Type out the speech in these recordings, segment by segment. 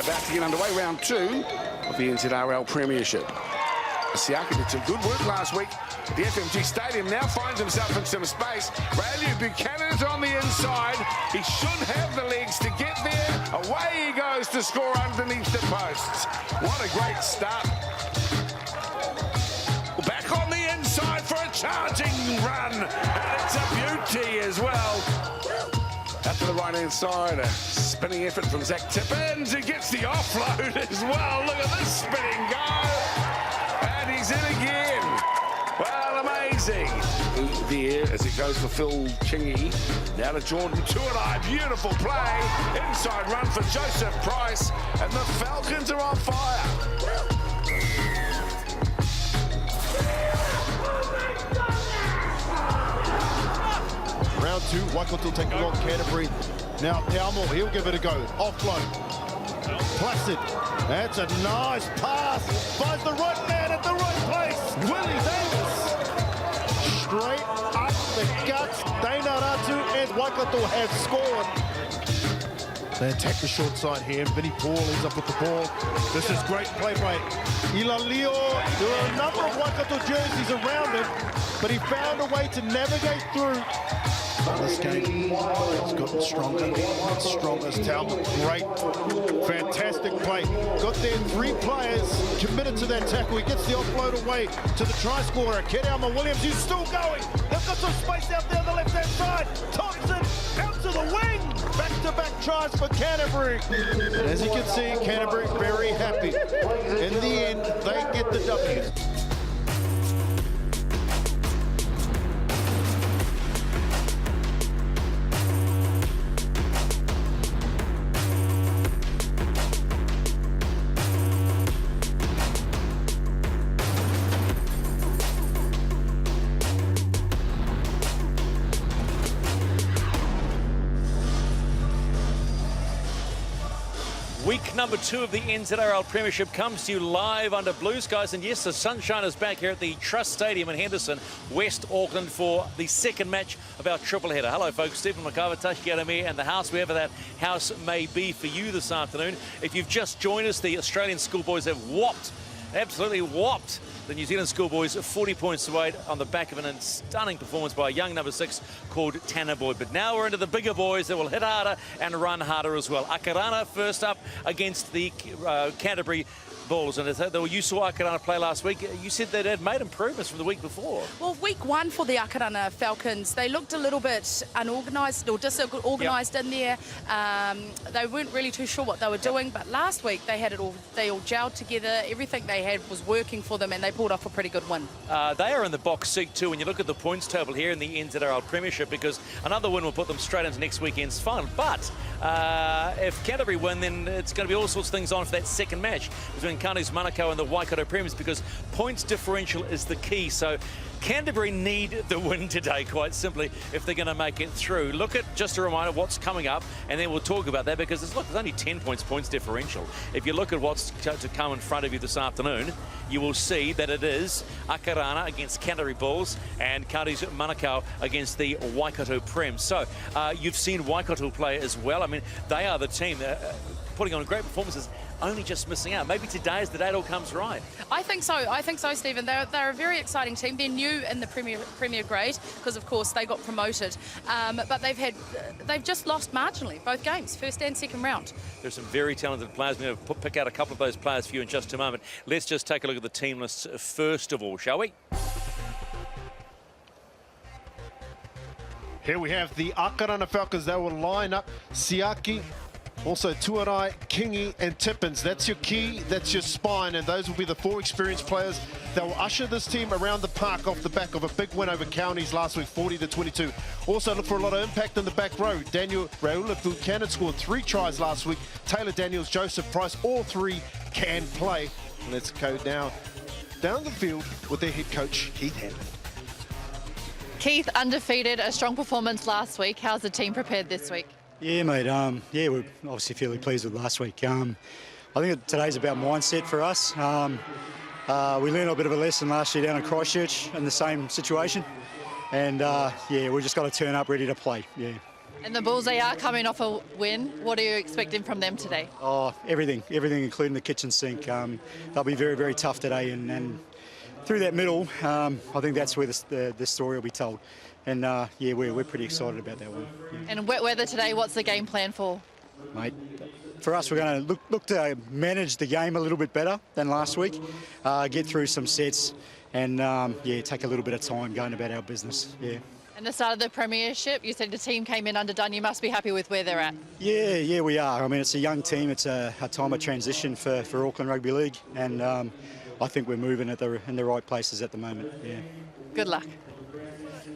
about to get underway, round 2 of the NZRL Premiership. Siaki did some good work last week at the FMG Stadium, now finds himself in some space. Rayleigh Buchanan is on the inside. He should have the legs to get there. Away he goes to score underneath the posts. What a great start. Back on the inside for a charging run. And it's a beauty as well. Out to the right-hand side, a spinning effort from Zach Tippins, who gets the offload as well. Look at this spinning go. And he's in again. Well, amazing. There as it goes for Phil Chingy. Now to Jordan Tuanai. Beautiful play. Inside run for Joseph Price. And the Falcons are on fire. Round 2, Waikato taking on Canterbury. Now Taumo, he'll give it a go. Offload. Placid. That's a nice pass. Finds the right man at the right place. Willie Davis. Straight up the guts. Dana Ratu and Waikato have scored. They attack the short side here. Vinnie Paul ends up with the ball. This is great play by Ilalio. There are a number of Waikato jerseys around him, but he found a way to navigate through. This game has gotten stronger and stronger. Talbot, great, fantastic play. Got there 3 players committed to that tackle. He gets the offload away to the try scorer, Kereama Williams, who's still going. They've got some space out there on the left-hand side. Thompson out to the wing. Back-to-back tries for Canterbury. And as you can see, Canterbury very happy. In the end, they get the W. Week number 2 of the NZRL Premiership comes to you live under blue skies. And yes, the sunshine is back here at the Trust Stadium in Henderson, West Auckland, for the second match of our triple header. Hello, folks. Stephen McCarver, Tashi Adamir, and the house, wherever that house may be for you this afternoon. If you've just joined us, the Australian schoolboys have absolutely whopped the New Zealand schoolboys 40 points away on the back of an stunning performance by a young number 6 called Tanner Boyd. But now we're into the bigger boys that will hit harder and run harder as well. Akarana first up against the Canterbury Bulls, and you saw Akarana play last week. You said that had made improvements from the week before. Well, week 1 for the Akarana Falcons, they looked a little bit unorganised or disorganised in there. They weren't really too sure what they were doing, but last week they all gelled together. Everything they had was working for them, and they pulled off a pretty good win. They are in the box seat too when you look at the points table here in the NZRL Premiership, because another win will put them straight into next weekend's final. But if Canterbury win, then it's going to be all sorts of things on for that second match between Kane's Manukau and the Waikato Premiers, because points differential is the key. So Canterbury need the win today, quite simply, if they're going to make it through. Look at, just a reminder, what's coming up, and then we'll talk about that, because there's only 10 points differential. If you look at what's to come in front of you this afternoon, you will see that it is Akarana against Canterbury Bulls and Kane's Manukau against the Waikato Prem. So you've seen Waikato play as well. I mean, they are the team putting on great performances, only just missing out. Maybe today is the day it all comes right. I think so, Stephen. They're a very exciting team. They're new in the Premier grade because, of course, they got promoted. But they've just lost marginally, both games, first and second round. There's some very talented players. We're going to pick out a couple of those players for you in just a moment. Let's just take a look at the team lists first of all, shall we? Here we have the Akarana Falcons. They will line up Siaki, also Tuanai, Kingi and Tippins. That's your key, that's your spine, and those will be the 4 experienced players that will usher this team around the park off the back of a big win over Counties last week, 40-22. Also look for a lot of impact in the back row. Daniel Rayleigh Buchanan scored 3 tries last week. Taylor Daniels, Joseph Price, all 3 can play. Let's go down the field with their head coach, Keith Hammond. Keith, undefeated, a strong performance last week. How's the team prepared this week? Yeah, mate. Yeah, we're obviously fairly pleased with last week. I think today's about mindset for us. We learned a bit of a lesson last year down in Christchurch in the same situation. And, yeah, we just got to turn up ready to play. Yeah. And the Bulls, they are coming off a win. What are you expecting from them today? Oh, everything, including the kitchen sink. They'll be very, very tough today, and through that middle, I think that's where the story will be told. And yeah, we're pretty excited about that one. Yeah. And wet weather today, what's the game plan for? Mate, for us, we're going to look to manage the game a little bit better than last week, get through some sets, and yeah, take a little bit of time going about our business. Yeah. And the start of the premiership, you said the team came in underdone. You must be happy with where they're at. Yeah, we are. I mean, it's a young team. It's a time of transition for Auckland Rugby League, and I think we're moving in the right places at the moment. Yeah. Good luck.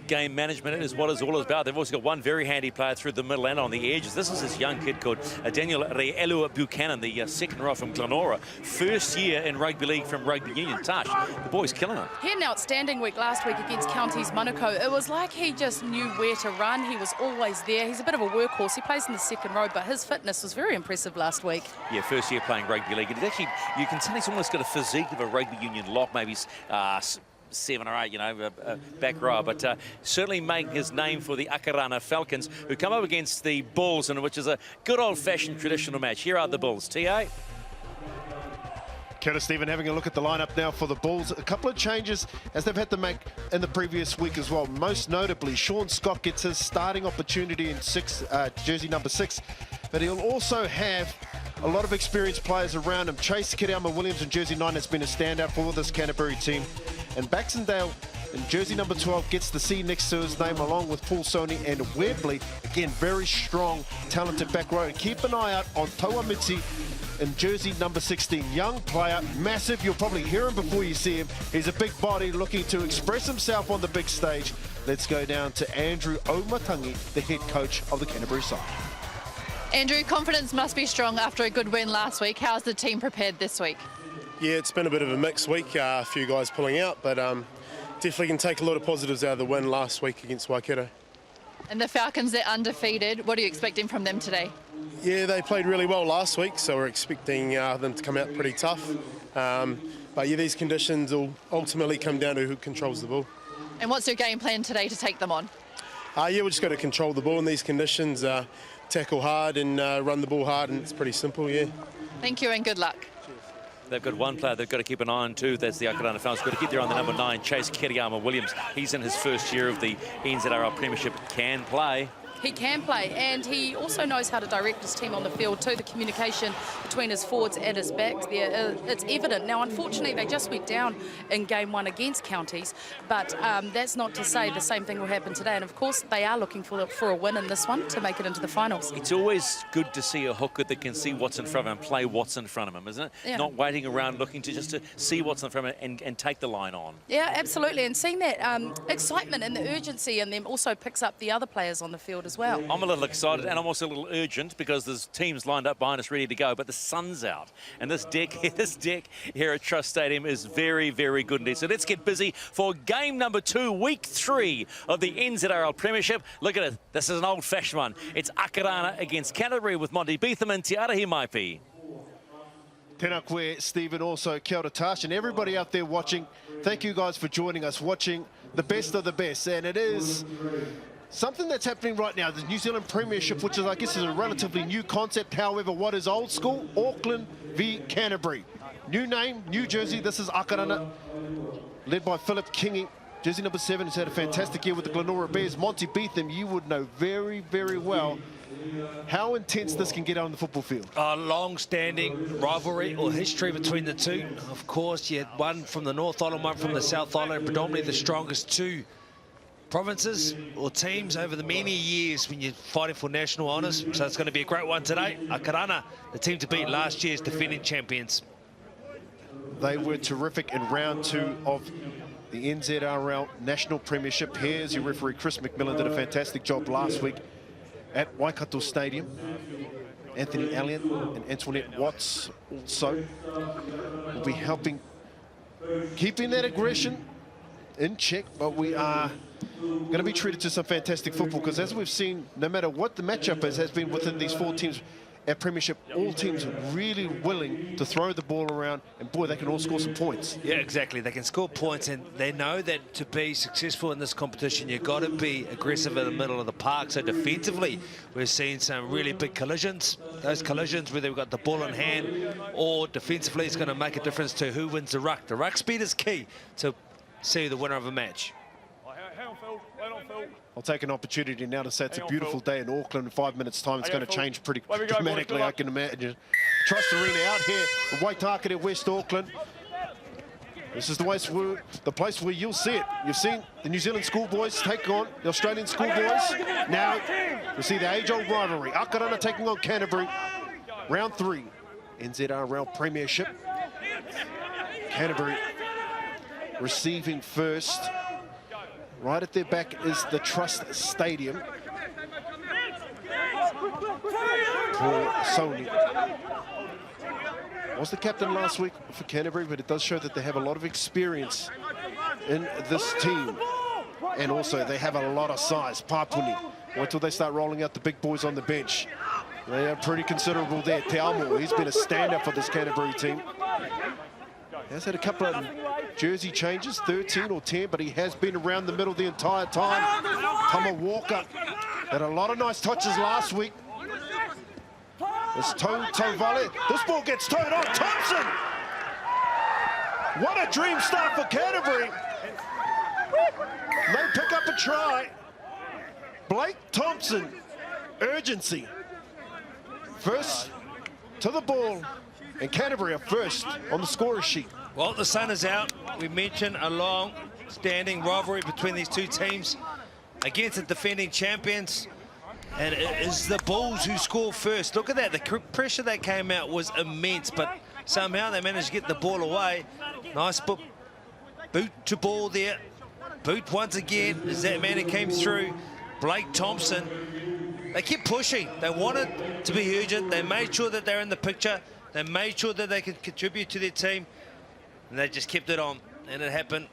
Game management is what it's all about. They've also got one very handy player through the middle and on the edges. This is this young kid called Daniel Re'elu Buchanan, the second row from Glenora. First year in rugby league from rugby union. Tash, the boy's killing it. He had an outstanding week last week against Counties Manukau. It was like he just knew where to run. He was always there. He's a bit of a workhorse. He plays in the second row, but his fitness was very impressive last week. Yeah, first year playing rugby league. And actually, you can tell he's almost got a physique of a rugby union lock, maybe 7 or 8, you know, back row, but certainly making his name for the Akarana Falcons, who come up against the Bulls, and which is a good old-fashioned traditional match. Here are the Bulls. TA. Kia ora, Stephen, having a look at the lineup now for the Bulls. A couple of changes as they've had to make in the previous week as well. Most notably, Sean Scott gets his starting opportunity in jersey number 6, but he'll also have a lot of experienced players around him. Chase Kiriyama-Williams in jersey 9 has been a standout for this Canterbury team. And Baxendale in jersey number 12 gets the C next to his name, along with Paul Soni and Webley. Again, very strong, talented back row. And keep an eye out on Toa Mitsi in jersey number 16. Young player, massive. You'll probably hear him before you see him. He's a big body looking to express himself on the big stage. Let's go down to Andrew Omatangi, the head coach of the Canterbury side. Andrew, confidence must be strong after a good win last week. How's the team prepared this week? Yeah, it's been a bit of a mixed week, a few guys pulling out, but definitely can take a lot of positives out of the win last week against Waikato. And the Falcons, they're undefeated. What are you expecting from them today? Yeah, they played really well last week, so we're expecting them to come out pretty tough. But yeah, these conditions will ultimately come down to who controls the ball. And what's your game plan today to take them on? Yeah, we're just got to control the ball in these conditions, tackle hard and run the ball hard, and it's pretty simple, yeah. Thank you and good luck. They've got one player they've got to keep an eye on too. That's the Akarana Falcons. Got to keep their eye on the number 9, Chase Kiriyama-Williams. He's in his first year of the NZRL Premiership. Can play. He can play, and he also knows how to direct his team on the field too. The communication between his forwards and his backs there, it's evident. Now, unfortunately, they just went down in game 1 against Counties, but that's not to say the same thing will happen today. And of course, they are looking for a win in this one to make it into the finals. It's always good to see a hooker that can see what's in front of him, play what's in front of him, isn't it? Yeah. Not waiting around looking to just to see what's in front of him and take the line on. Yeah, absolutely. And seeing that excitement and the urgency in them also picks up the other players on the field as well. I'm a little excited, and I'm also a little urgent because there's teams lined up behind us ready to go, but the sun's out. And this deck here at Trust Stadium is very, very good indeed. So let's get busy for game number 2, week 3 of the NZRL Premiership. Look at it. This is an old-fashioned one. It's Akarana against Canterbury with Monty Beetham and Te Arahi Maipi. Tēnā koe, Stephen, also kia ora Tash, and everybody out there watching. Thank you guys for joining us, watching the best of the best. And it is something that's happening right now, the New Zealand Premiership, which is, I guess, is a relatively new concept. However, what is old school? Auckland v Canterbury. New name, new jersey. This is Akarana, led by Philip Kingi. Jersey number 7 has had a fantastic year with the Glenora Bears. Monty Beetham, you would know very, very well how intense this can get on the football field. A long-standing rivalry or history between the two. Of course, you had one from the North Island, one from the South Island, predominantly the strongest two provinces or teams over the many years when you're fighting for national honours. So it's going to be a great one today. Akarana, the team to beat last year's defending champions. They were terrific in round 2 of the NZRL National Premiership. Here's your referee, Chris McMillan, did a fantastic job last week at Waikato Stadium. Anthony Allian and Antoinette Watts also will be helping, keeping that aggression in check, but we are going to be treated to some fantastic football, because as we've seen, no matter what the matchup is, has been within these 4 teams, at Premiership, all teams really willing to throw the ball around, and boy, they can all score some points. Yeah, exactly. They can score points, and they know that to be successful in this competition, you've got to be aggressive in the middle of the park. So defensively, we've seen some really big collisions. Those collisions, whether we've got the ball in hand or defensively, it's going to make a difference to who wins the ruck. The ruck speed is key to see the winner of a match. I'll take an opportunity now to say it's a beautiful day in Auckland. In 5 minutes' time, it's going to change pretty dramatically, I can imagine. Trust Arena out here in Waitakere, West Auckland. This is the place where you'll see it. You've seen the New Zealand schoolboys take on the Australian schoolboys. Now you'll see the age-old rivalry. Akarana taking on Canterbury. Round 3, NZRL Premiership. Canterbury receiving first. Right at their back is the Trust Stadium. Paul Sony was the captain last week for Canterbury, but it does show that they have a lot of experience in this team. And also they have a lot of size. Papuni. Wait till they start rolling out the big boys on the bench. They are pretty considerable there. Te Amo, he's been a stand-up for this Canterbury team. He has had a couple of jersey changes, 13 or 10, but he has been around the middle the entire time. Tama Walker had a lot of nice touches last week. It's toe volley. This ball gets towed on. Thompson! What a dream start for Canterbury. They pick up a try. Blake Thompson, urgency. First to the ball, and Canterbury are first on the scorer sheet. Well, the sun is out. We mentioned a long-standing rivalry between these two teams against the defending champions. And it is the Bulls who score first. Look at that. The pressure that came out was immense, but somehow they managed to get the ball away. Nice boot to ball there. Boot once again is that man who came through. Blake Thompson. They kept pushing. They wanted to be urgent. They made sure that they're in the picture. They made sure that they could contribute to their team. And they just kept it on. And it happened.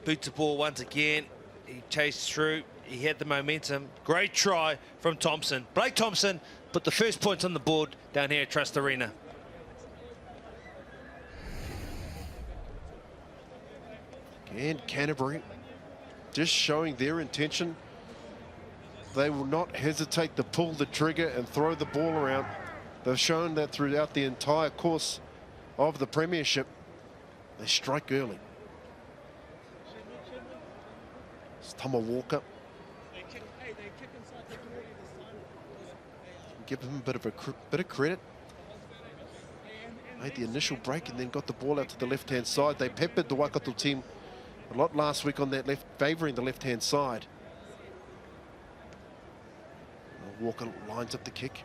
Boot to ball once again. He chased through. He had the momentum. Great try from Thompson. Blake Thompson put the first points on the board down here at Trust Arena. And Canterbury just showing their intention. They will not hesitate to pull the trigger and throw the ball around. They've shown that throughout the entire course of the Premiership. They strike early. It's Tama Walker. Give him a bit of credit. Made the initial break and then got the ball out to the left-hand side. They peppered the Waikato team a lot last week on that left, favouring the left-hand side. Walker lines up the kick.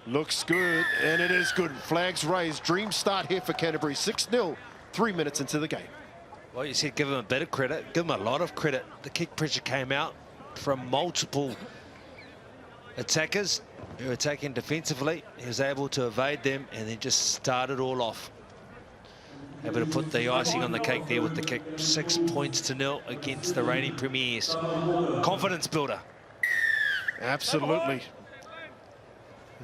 Looks good, and it is good. Flags raised. Dream start here for Canterbury. 6-0, 3 minutes into the game. Well, you said give him a bit of credit. Give him a lot of credit. The kick pressure came out from multiple attackers who were attacking defensively. He was able to evade them and then just started all off. Able to put the icing on the cake there with the kick. 6 points to 0 against the reigning premiers. Confidence builder. Absolutely.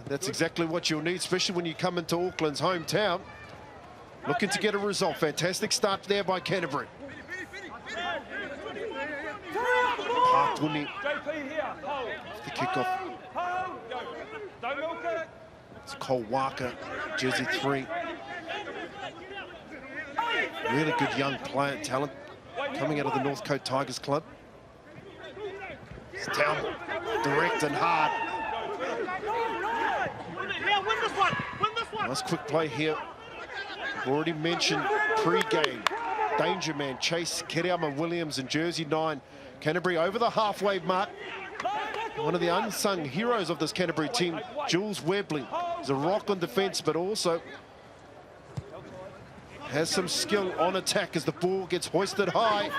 That's exactly what you'll need, especially when you come into Auckland's hometown. Looking to get a result. Fantastic start there by Canterbury. Papuni. The kickoff. It's Cole Walker, jersey 3. Really good young player talent coming out of the Northcote Tigers club. It's down, direct and hard. Nice quick play here. Already mentioned pre-game. Danger man Chase Kiriama Williams in jersey 9. Canterbury over the halfway mark. One of the unsung heroes of this Canterbury team, Jules Webley. He's a rock on defence, but also has some skill on attack as the ball gets hoisted high.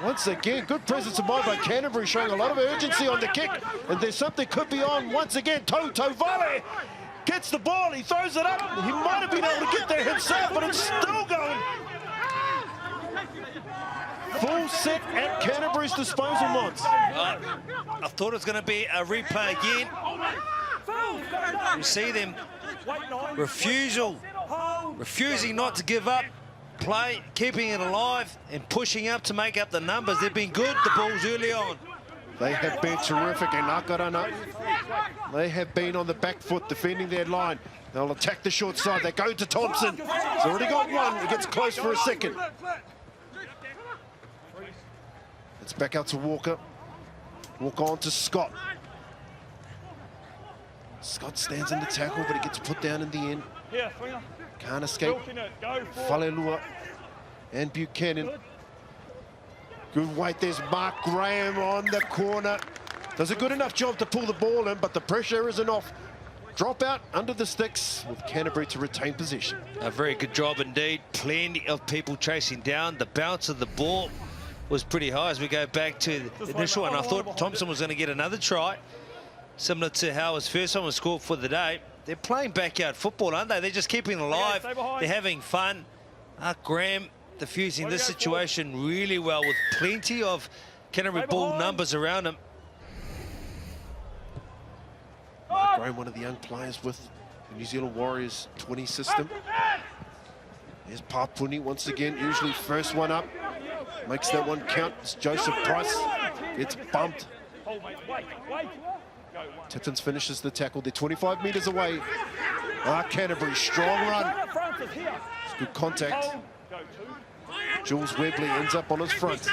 Once again, good presence of mind by Canterbury, showing a lot of urgency on the kick. And there's something could be on once again. Toto volley gets the ball, he throws it up. He might have been able to get there himself, but it's still going. Ball set at Canterbury's disposal, Mons. I thought it was going to be a replay again. You see them refusing not to give up play, keeping it alive and pushing up to make up the numbers. They've been good, the Bulls, early on. They have been terrific, and Akarana, they have been on the back foot defending their line. They'll attack the short side. They go to Thompson. He's already got one. He gets close for a second. It's back out to Walker. Walker on to Scott. Scott stands in the tackle, but he gets put down in the end. Can't escape. Falelua and Buchanan. Good weight. There's Mark Graham on the corner. Does a good enough job to pull the ball in, but the pressure isn't off. Drop out under the sticks with Canterbury to retain possession. A very good job indeed. Plenty of people chasing down. The bounce of the ball was pretty high as we go back to the initial one. I thought Thompson was going to get another try, similar to how his first one was scored for the day. They're playing backyard football, aren't they? They're just keeping it alive. They're having fun. Graham diffusing this situation really well with plenty of Canterbury ball numbers around him. Mark Graham, one of the young players with the New Zealand Warriors 20 system. Here's Papuni once again, usually first one up. Makes that one count. It's Joseph Price. Gets bumped. Tippins finishes the tackle. They're 25 metres away. Canterbury, strong run. It's good contact. Jules Webley ends up on his front.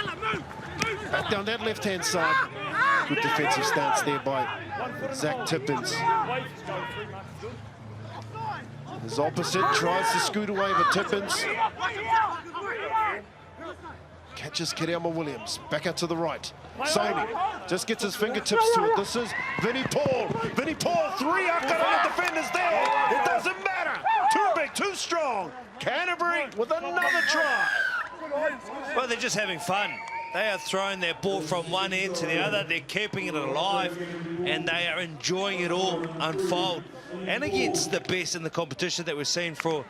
Back down that left-hand side. Good defensive stance there by Zach Tippins. His opposite tries to scoot away, but Tippins catches Kerema Williams. Back out to the right. Sony just gets his fingertips to it. This is Vinnie Paul. Vinnie Paul, 3 Akarana defenders there. It doesn't matter. Too big, too strong. Canterbury with another try. Well, they're just having fun. They are throwing their ball from one end to the other. They're keeping it alive, and they are enjoying it all unfold. And against the best in the competition that we've seen for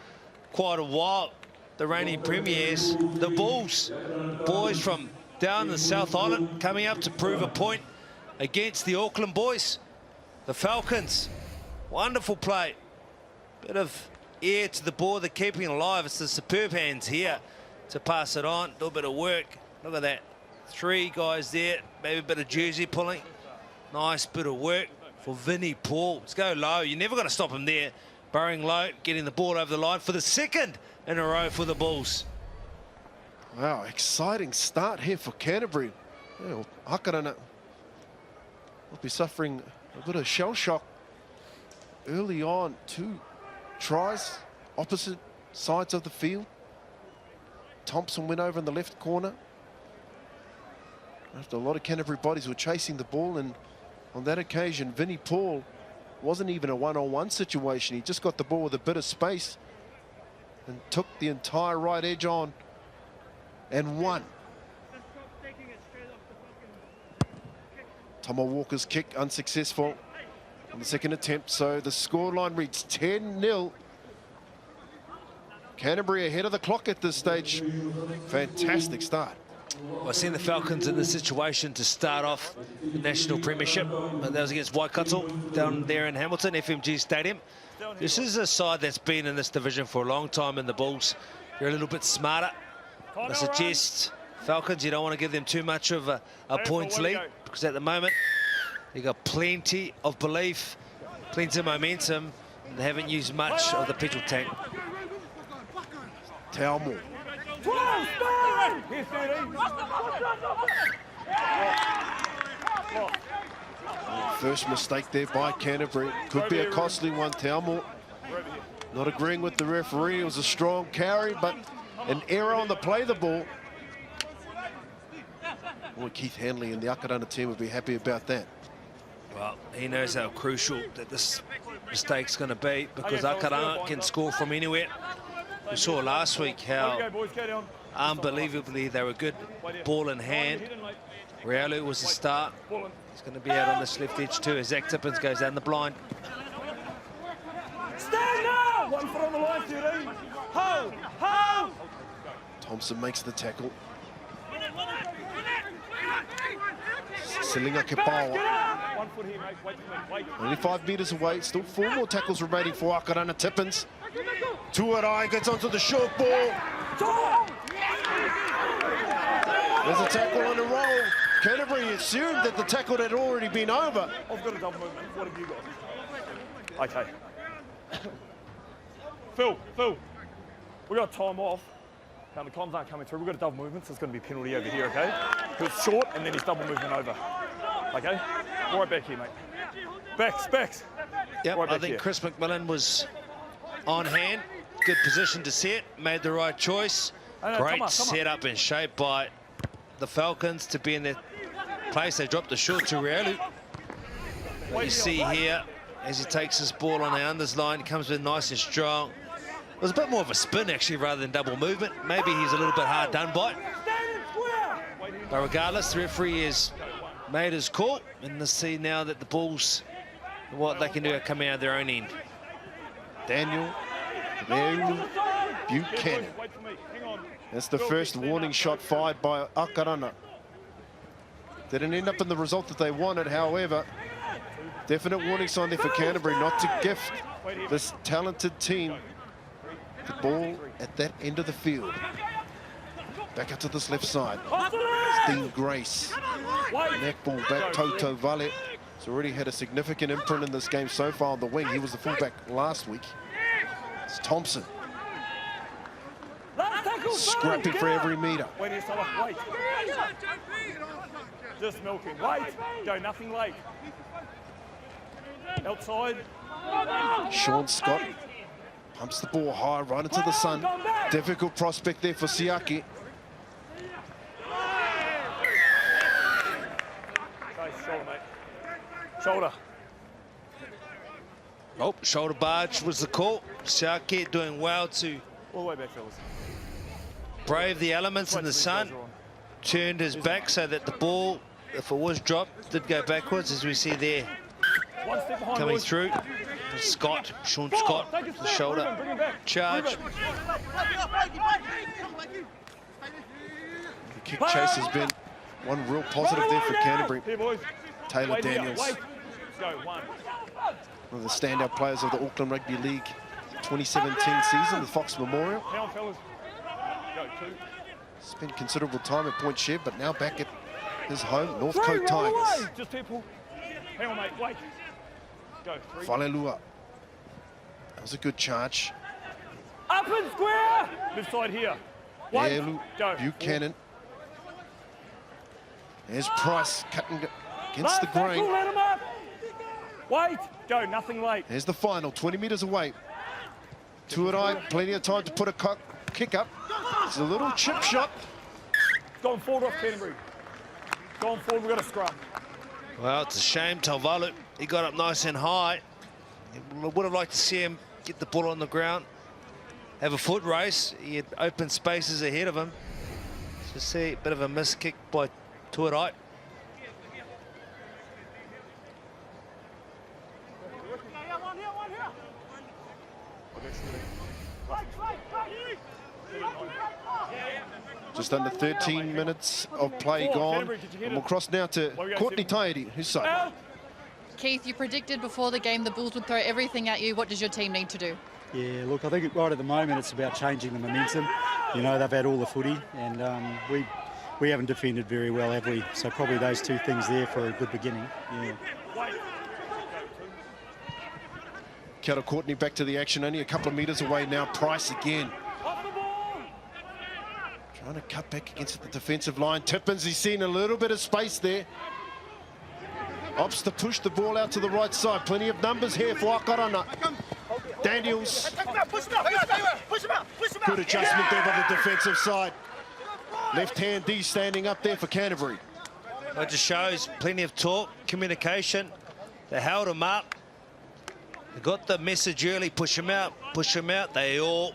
quite a while, the reigning premiers, the Bulls, boys from down the South Island, coming up to prove a point against the Auckland boys. The Falcons, wonderful play. Bit of air to the ball, they're keeping it alive. It's the superb hands here to pass it on. A little bit of work. Look at that. 3 guys there, maybe a bit of jersey pulling. Nice bit of work for Vinnie Paul. Let's go low. You're never going to stop him there. Burrowing low, getting the ball over the line for the second in a row for the Bulls. Wow, exciting start here for Canterbury. Yeah, Akarana will be suffering a bit of shell shock early on. 2 tries, opposite sides of the field. Thompson went over in the left corner. After a lot of Canterbury bodies were chasing the ball, and on that occasion, Vinnie Paul wasn't even a one-on-one situation. He just got the ball with a bit of space and took the entire right edge on and won. Tomo Walker's kick unsuccessful on the second attempt, so the scoreline reads 10-0. Canterbury ahead of the clock at this stage. Fantastic start. Well, I've seen the Falcons in this situation to start off the National Premiership. That was against Waikato down there in Hamilton, FMG Stadium. This is a side that's been in this division for a long time, and the Bulls, they're a little bit smarter. I suggest Falcons, you don't want to give them too much of a points lead, because at the moment, they've got plenty of belief, plenty of momentum, and they haven't used much of the petrol tank. Taumore. First mistake there by Canterbury. Could be a costly one. Taumore not agreeing with the referee. It was a strong carry, but an error on the play of the ball. Boy, Keith Hanley and the Akarana team would be happy about that. Well, he knows how crucial that this mistake's going to be, because Akarana can score from anywhere. We saw last week how unbelievably they were good ball in hand. Rialu was the start. He's going to be out on this left edge too as Zach Tippins goes down the blind. One foot on the line, Fury. Hold. Thompson makes the tackle. Selinga Kepawa. 1 foot here, mate. Wait for me. Wait. Only 5 metres away. Still 4 more tackles remaining for Akarana. Tippins. Tuarai gets onto the short ball. There's a tackle on the roll. Canterbury assumed that the tackle had already been over. I've got a double movement. What have you got? Okay. Phil. We got time off. Now the comms aren't coming through. We've got a double movement, so it's going to be a penalty over here, okay? It's short, and then he's double movement over. Okay? Right back here, mate. Backs. Yep, Right I back think here. Chris McMillan was on hand. Good position to set. Made the right choice. No, Great come on. setup and shape by the Falcons to be in their place. They dropped the short to Realu. But you see here, as he takes this ball on the unders line, comes in nice and strong. It was a bit more of a spin, actually, rather than double movement. Maybe he's a little bit hard done by. But regardless, the referee has made his call. And let's see now that the Bulls, what they can do, are coming out of their own end. Daniel Buchanan. Wait for me. Hang on. That's the first warning shot fired by Akarana. Didn't end up in the result that they wanted, however. Definite warning sign there for Canterbury not to gift this talented team the ball at that end of the field. Back up to this left side. Dean Grace. Netball back Toto Vale. He's already had a significant imprint in this game so far on the wing. He was the fullback last week. It's Thompson. Scrapping for every metre. Wait here, Salah. Wait. Just milking. Wait. Go nothing late. Outside. Sean Scott pumps the ball high right into the sun. Difficult prospect there for Siaki. Okay, shoulder, mate. Shoulder. Oh, shoulder barge was the call. Siaki doing well to All the way back, fellas. brave the elements in the sun. Turned his back so that the ball, if it was dropped, did go backwards, as we see there. 1 step behind, Coming boys. through, Sean Scott, Take a the step, shoulder bring him back. charge. The kick chase has been one real positive there for Canterbury. Here, boys. Taylor Wait here, Daniels, wait. Go, 1. one of the standout players of the Auckland Rugby League 2017 season, the Fox Memorial. Hang on, fellas. Go, 2. Spent considerable time at Point Chev, but now back at his home, North 3, Coast roll away. Tigers. Just here, Paul. Hang on, mate. Wait. Go, 3. Falelua. That was a good charge. Up and square. Left side here. 1. Elu Go. Buchanan. There's Price cutting against Last the tackle, grain. let him up. Wait. Go, nothing late. There's the final, 20 metres away. Tuarai, plenty of time to put a kick up. It's a little chip shot. Going forward off Canterbury. Going forward, we've got a scrum. Well, it's a shame, Talvalu. He got up nice and high. Would have liked to see him get the ball on the ground, have a foot race. He had open spaces ahead of him. So see a bit of a miss kick by Tuarai. Just under 13 minutes of play gone. And we'll cross now to Courtney Tairi, who's side. Keith, you predicted before the game the Bulls would throw everything at you. What does your team need to do? Yeah, look, I think right at the moment it's about changing the momentum. You know, they've had all the footy, and we haven't defended very well, have we? So probably those two things there for a good beginning. Yeah. Kia ora, Courtney back to the action, only a couple of metres away now. Price again. Trying to cut back against the defensive line. Tippins, he's seen a little bit of space there. Opts to push the ball out to the right side. Plenty of numbers here for Akarana. Daniels. Good adjustment there by the defensive side. Left hand D standing up there for Canterbury. It just shows plenty of talk, communication. They held him up. They got the message early, push him out, push him out. They all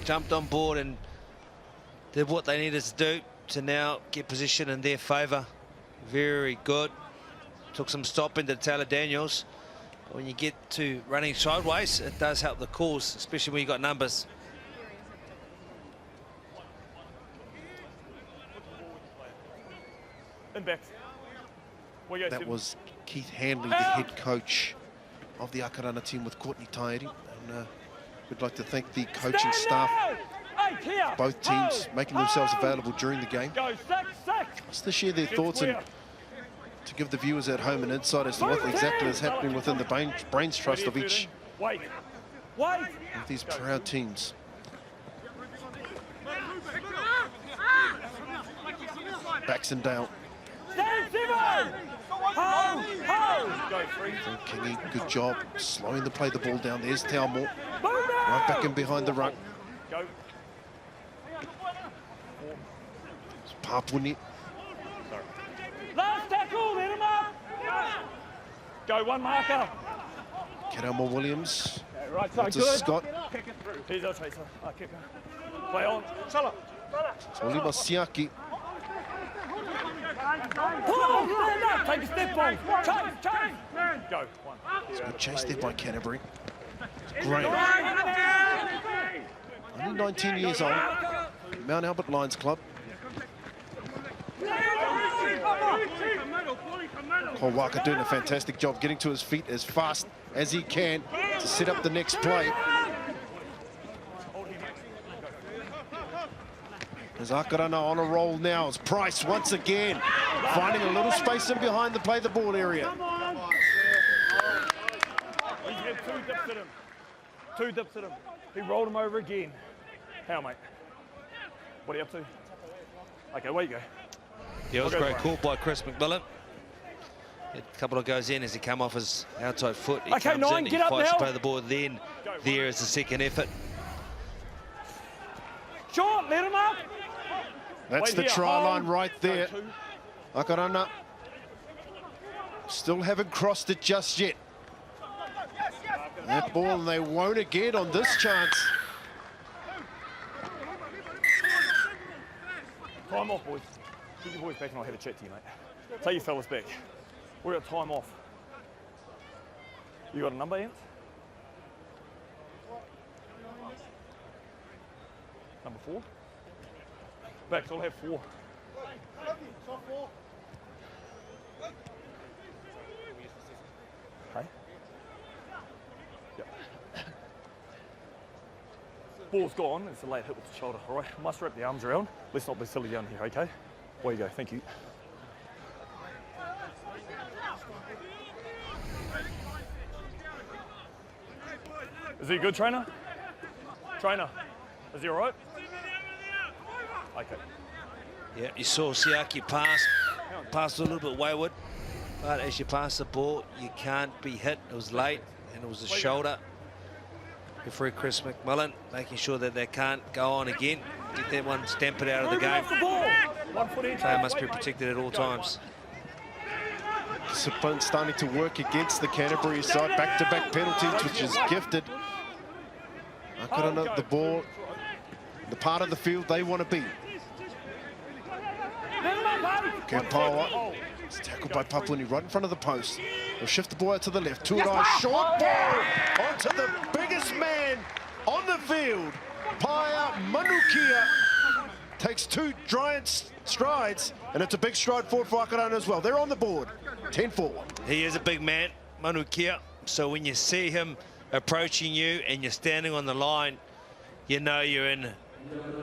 jumped on board and did what they needed to do to now get position in their favour. Very good. Took some stopping to Taylor Daniels. When you get to running sideways, it does help the cause, especially when you got numbers. And back. That was Keith Hanley, the head coach of the Akarana team with Courtney Tairi. And we'd like to thank the coaching staff, both teams, making themselves available during the game. Just to share their thoughts and to give the viewers at home an insight as to what exactly is happening within the brains trust of each of these proud teams. Baxendale. Kingy, good job slowing the play the ball down. There's Taumore, right back in behind the ruck. It's Papuni. Last tackle, let him up. Go one marker. Karamo Williams. Right side, good. Scott. Kick it through. Here's our chaser. Our kicker. Play on. Olima Siaki. Take a step ball. Chase. Go. One. It's a good chase there by Canterbury. Great. Only 19 years old. Mount Albert Lions Club. Paul Walker doing a fantastic job getting to his feet as fast as he can to set up the next play. As Akarana on a roll now as Price once again finding a little space in behind the play the ball area. He's had two dips at him. Two dips at him. He rolled him over again. How, mate? What are you up to? Okay, where you go? Yeah, it was a great call by Chris McMillan. A couple of goes in as he come off his outside foot. He Okay, comes Nine, in, he get up fights now. to play the ball. Then there is the second effort. Short, let him up. That's Wait the here, try hold. line right there. Go two. Akarana still haven't crossed it just yet. That ball, and they won't again on this chance. Time off, boys. Get your boys back and I'll have a chat to you, mate. Take your fellas back. We're at time off. You got a number, Ant? Number 4? Backs, I'll have 4. Hey? Yep. Ball's gone, it's a late hit with the shoulder, all right? Must wrap the arms around. Let's not be silly down here, okay? Away you go, thank you. Is he a good trainer? Trainer, is he all right? Okay. Yeah, you saw Siaki pass a little bit wayward, but as you pass the ball, you can't be hit. It was late, and it was a shoulder. Referee Chris McMillan making sure that they can't go on again. Get that one, stamp it out of the game. Player must be protected at all times. Discipline starting to work against the Canterbury side. Back-to-back penalties, which is gifted. Akarana, the ball, the part of the field they want to be. Kapawa, it's tackled by Papuni right in front of the post. They'll shift the ball out to the left. Turai, short ball onto the biggest man on the field. Paia Manukia takes 2 giant strides, and it's a big stride forward for Akarana as well. They're on the board, 10-4. He is a big man, Manukia, so when you see him approaching you and you're standing on the line, you know you're in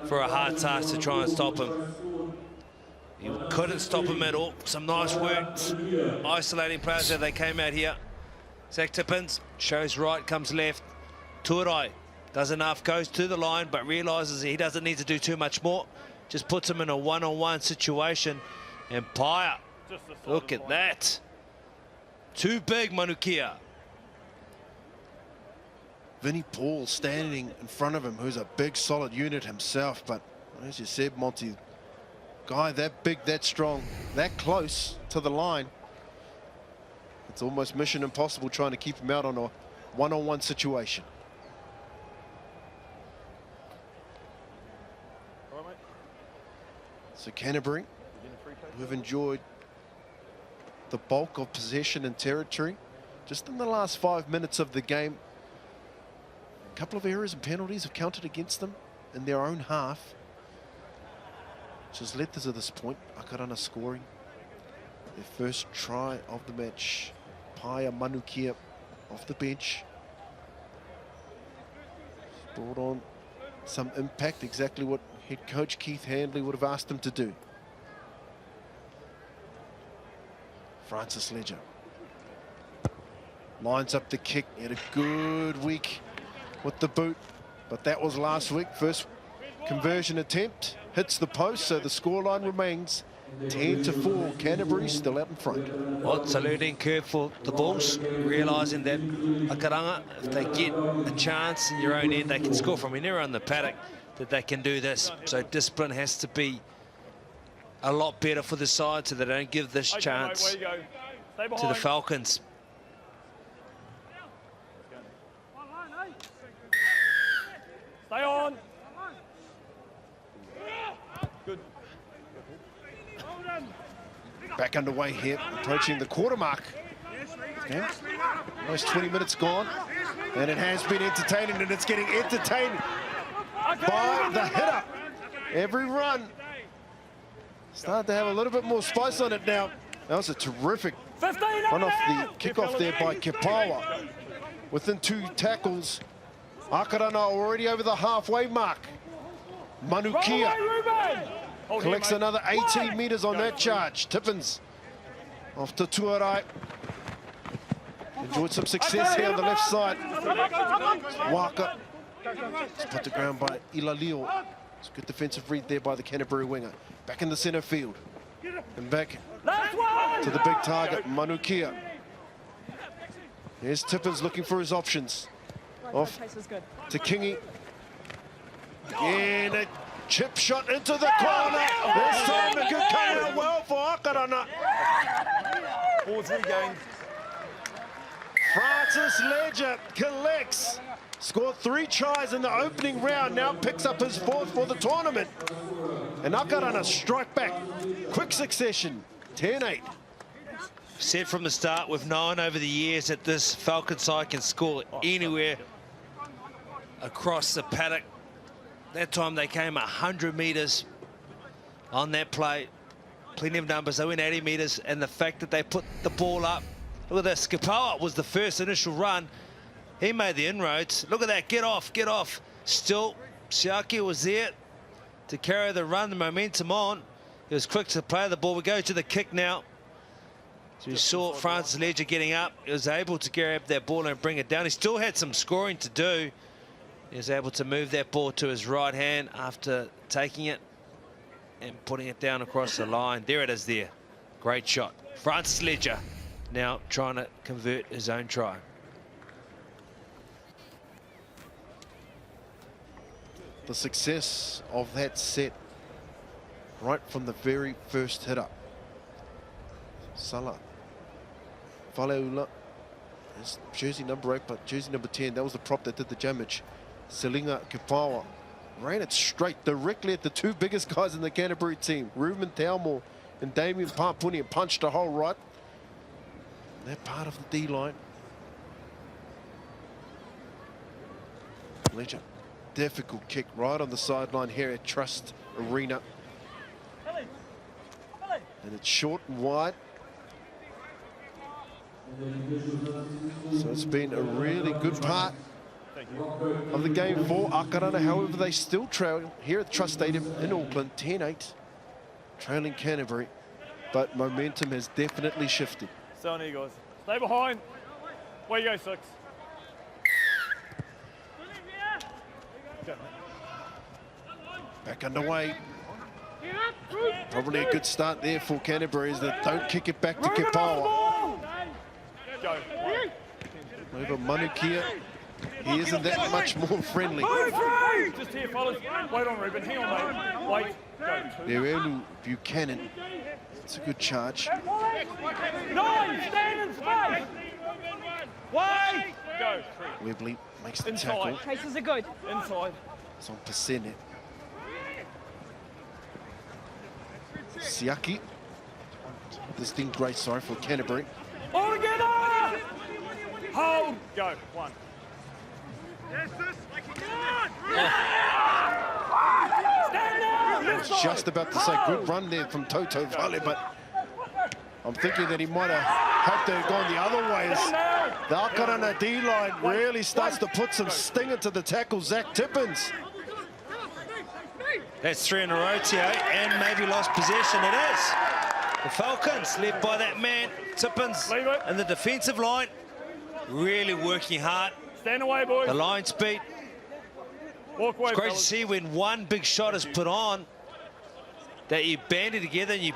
for a hard task to try and stop him. You couldn't stop him at all. Some nice work, isolating players as they came out here. Zach Tippins shows right, comes left. Turai does enough, goes to the line, but realises he doesn't need to do too much more. Just puts him in a one-on-one situation. And Paia, look at that. Too big, Manukia. Vinnie Paul standing in front of him, who's a big, solid unit himself. But as you said, Monty, guy that big, that strong, that close to the line, it's almost mission impossible trying to keep him out on a one-on-one situation. So Canterbury, who have enjoyed the bulk of possession and territory just in the last 5 minutes of the game. A couple of errors and penalties have counted against them in their own half, which has led to this point. Akarana scoring Their first try of the match. Paia Manukia off the bench. Brought on some impact, exactly what head coach Keith Handley would have asked him to do. Francis Ledger lines up the kick. He had a good week with the boot, but that was last week. First conversion attempt hits the post, so the scoreline remains 10-4. Canterbury still out in front. Well, it's a learning curve for the Bulls, realising that Akarana, if they get a chance in your own end, they can score from anywhere on the paddock, that they can do this. So discipline has to be a lot better for the side so they don't give this chance to the Falcons. Stay on. Good. Back underway here, approaching the quarter mark. Yeah. Almost 20 minutes gone, and it has been entertaining, and it's getting entertained by the hitter. Every run starting to have a little bit more spice on it now. That was a terrific run off the kickoff there by Kepawa. Within 2 tackles, Akarana already over the halfway mark. Manukia collects another 18 metres on that charge. Tippins off to Tuarai. Enjoyed some success here on the left side. Waka. It's put to ground by Ilalio. It's a good defensive read there by the Canterbury winger. Back in the centre field. And back to the big target, Manukia. Here's Tippins looking for his options. Off to Kingy. And a chip shot into the corner. This time it could come out well for Akarana. Ball's regained. Francis Ledger collects. Scored 3 tries in the opening round. Now picks up his 4th for the tournament. And Akarana strike back. Quick succession. 10-8. Said from the start, we've known over the years that this Falcon side can score anywhere across the paddock. That time they came 100 metres on that play. Plenty of numbers. They went 80 metres, and the fact that they put the ball up. Look at this. Kepawa was the first initial run. He made the inroads. Look at that. Get off, get off. Still, Siaki was there to carry the run, the momentum on. He was quick to play the ball. We go to the kick now. So we saw Francis Ledger getting up. He was able to grab that ball and bring it down. He still had some scoring to do. He was able to move that ball to his right hand after taking it and putting it down across the line. There it is there. Great shot. Francis Ledger now trying to convert his own try. The success of that set right from the very first hit up. Salah. Faleula. His jersey number 8, but jersey number 10. That was the prop that did the damage. Selinga Kepawa ran it straight directly at the 2 biggest guys in the Canterbury team, Ruben Taumor and Damien Papuni, and punched a hole right. That part of the D-line. Ledger. Difficult kick right on the sideline here at Trust Arena. And it's short and wide. So it's been a really good part of the game for Akarana. However, they still trail here at Trust Stadium in Auckland, 10-8, trailing Canterbury. But momentum has definitely shifted. Stay on here, guys. Stay behind. Where you go, 6. Back underway. Probably a good start there for Canterbury, as they don't kick it back to Kepawa. Go. Over Manukia. He isn't that much more friendly. Just here, fellas. Wait on, Ruben. Hang on, mate. Wait. Go. 2. Nerelu Buchanan. It's a good charge. No, stand in space. Wait. Go. 3. Webley makes the Inside. tackle. Traces are good. Inside. It's on Pasene. Siaki. This thing great, sorry, for Canterbury. All together. Hold. Go. 1. I was just about to say good run there from Toto Vale, but I'm thinking that he might have hoped to have gone the other way. As the Akarana D-line really starts to put some sting into the tackle. Zach Tippins. That's 3 in a row, Tio, and maybe lost possession. It is. The Falcons, led by that man, Tippins, and the defensive line, really working hard. Stand away, boys. The line speed. Walk away, It's great fellas. to see when one big shot is put on, that you band it together and you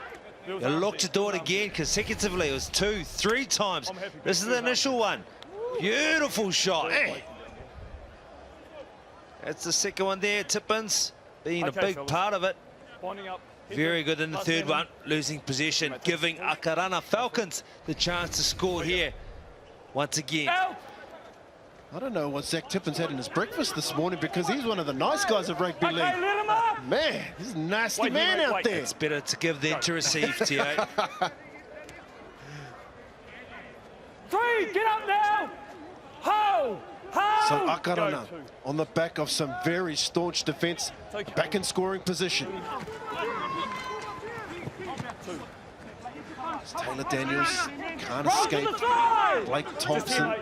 look to do it again consecutively. It was 2, 3 times. This is the initial one. Beautiful shot. Hey. That's the second one there, Tippins being a big part of it. Winding up. Very good in the third one, losing possession, giving Akarana Falcons the chance to score here once again. I don't know what Zach Tippins had in his breakfast this morning, because he's one of the nice guys of rugby league. Let him up. Man, he's a nasty man out there. It's better to give than to receive, Tio. 3, get up now. Ho, ho. So Akarana, on the back of some very staunch defence, back in scoring position. It's Taylor Daniels can't escape. Blake Thompson,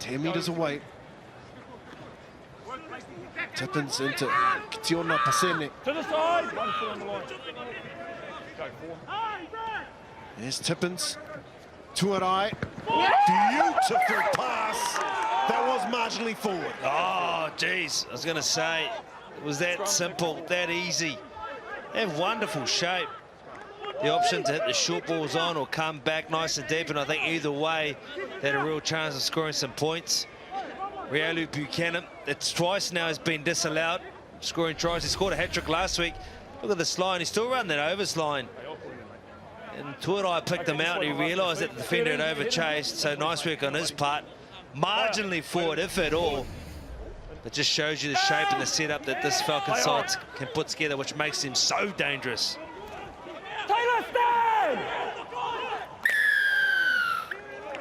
10 metres away. Tippins into Kitiona Pasene. To the side. 1 foot on the line. Go, 4. There's Tippins. Tuarai. Beautiful pass. That was marginally forward. Oh, geez. I was going to say, it was that simple, that easy. They have wonderful shape. The option to hit the short balls on or come back nice and deep, and I think either way, they had a real chance of scoring some points. Riolu Buchanan, it's twice now has been disallowed scoring tries. He scored a hat-trick last week. Look at this line. He's still running that overs line. And Tuarai picked him out. He realised that the defender had overchased, so nice work on his part. Marginally forward, if at all. It just shows you the shape and the setup that this Falcon side can put together, which makes him so dangerous. Taylor, stand!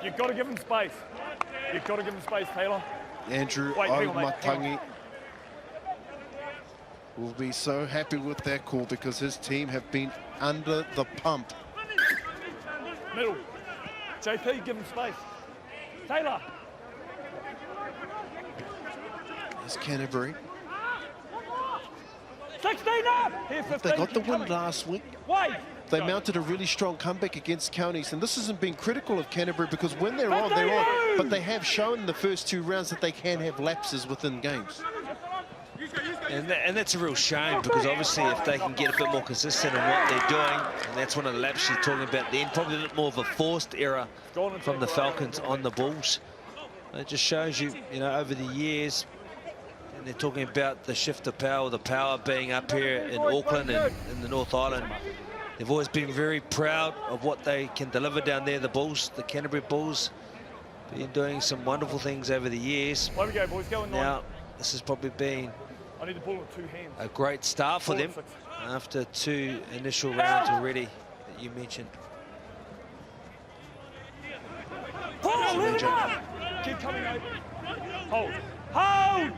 You've got to give him space. You've got to give him space, Taylor. Andrew Omatangi will be so happy with that call, because his team have been under the pump. Middle. JP, give him space. Taylor. There's Canterbury. 16 up! Here's 15. They got the win last week. Wait! They mounted a really strong comeback against Counties, and this hasn't been critical of Canterbury, because when they're on, they're on. But they have shown in the first 2 rounds that they can have lapses within games. And that's a real shame, because obviously if they can get a bit more consistent in what they're doing, and that's one of the laps she's talking about then, probably a bit more of a forced error from the Falcons on the Bulls. It just shows you, you know, over the years, and they're talking about the shift of power, the power being up here in Auckland and in the North Island. They've always been very proud of what they can deliver down there, the Bulls, the Canterbury Bulls. Been doing some wonderful things over the years. There we go, boys. Go in now, this has probably been I need the ball with 2 hands. a great start for them after 2 initial rounds already that you mentioned. Pull, let him up! Keep coming over. Hold. Hold!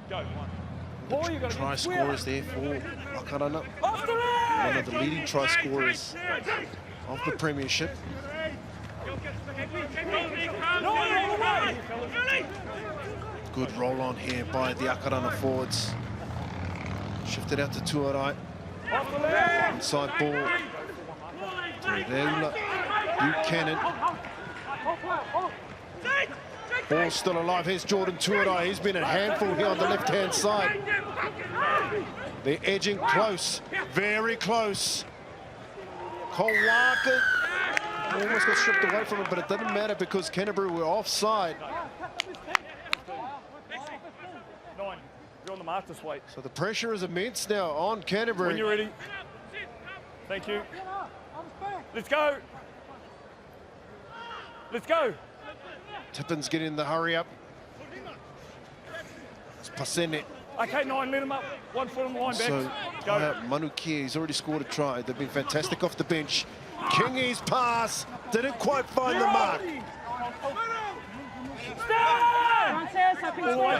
Go, 1. Boy, you got to Try scorers there for Akarana. Off the leg! One of the leading try scorers of the Premiership. Good roll on here by the Akarana forwards. Shifted out to Tuarai. Inside ball. Reula Buchanan. Ball still alive. Here's Jordan Tuarai. He's been a handful here on the left-hand side. They're edging close, very close. Kowaka almost got stripped away from him, but it didn't matter because Canterbury were offside. 9. You're on the mark this way. So the pressure is immense now on Canterbury. When you're ready. Thank you. Let's go. Let's go. Tippins getting the hurry up. It's Pasene. Okay, 9, let him up. 1 foot on the line, back. So Go. Manu Kia, he's already scored a try. They've been fantastic off the bench. Kingy's pass didn't quite find the mark.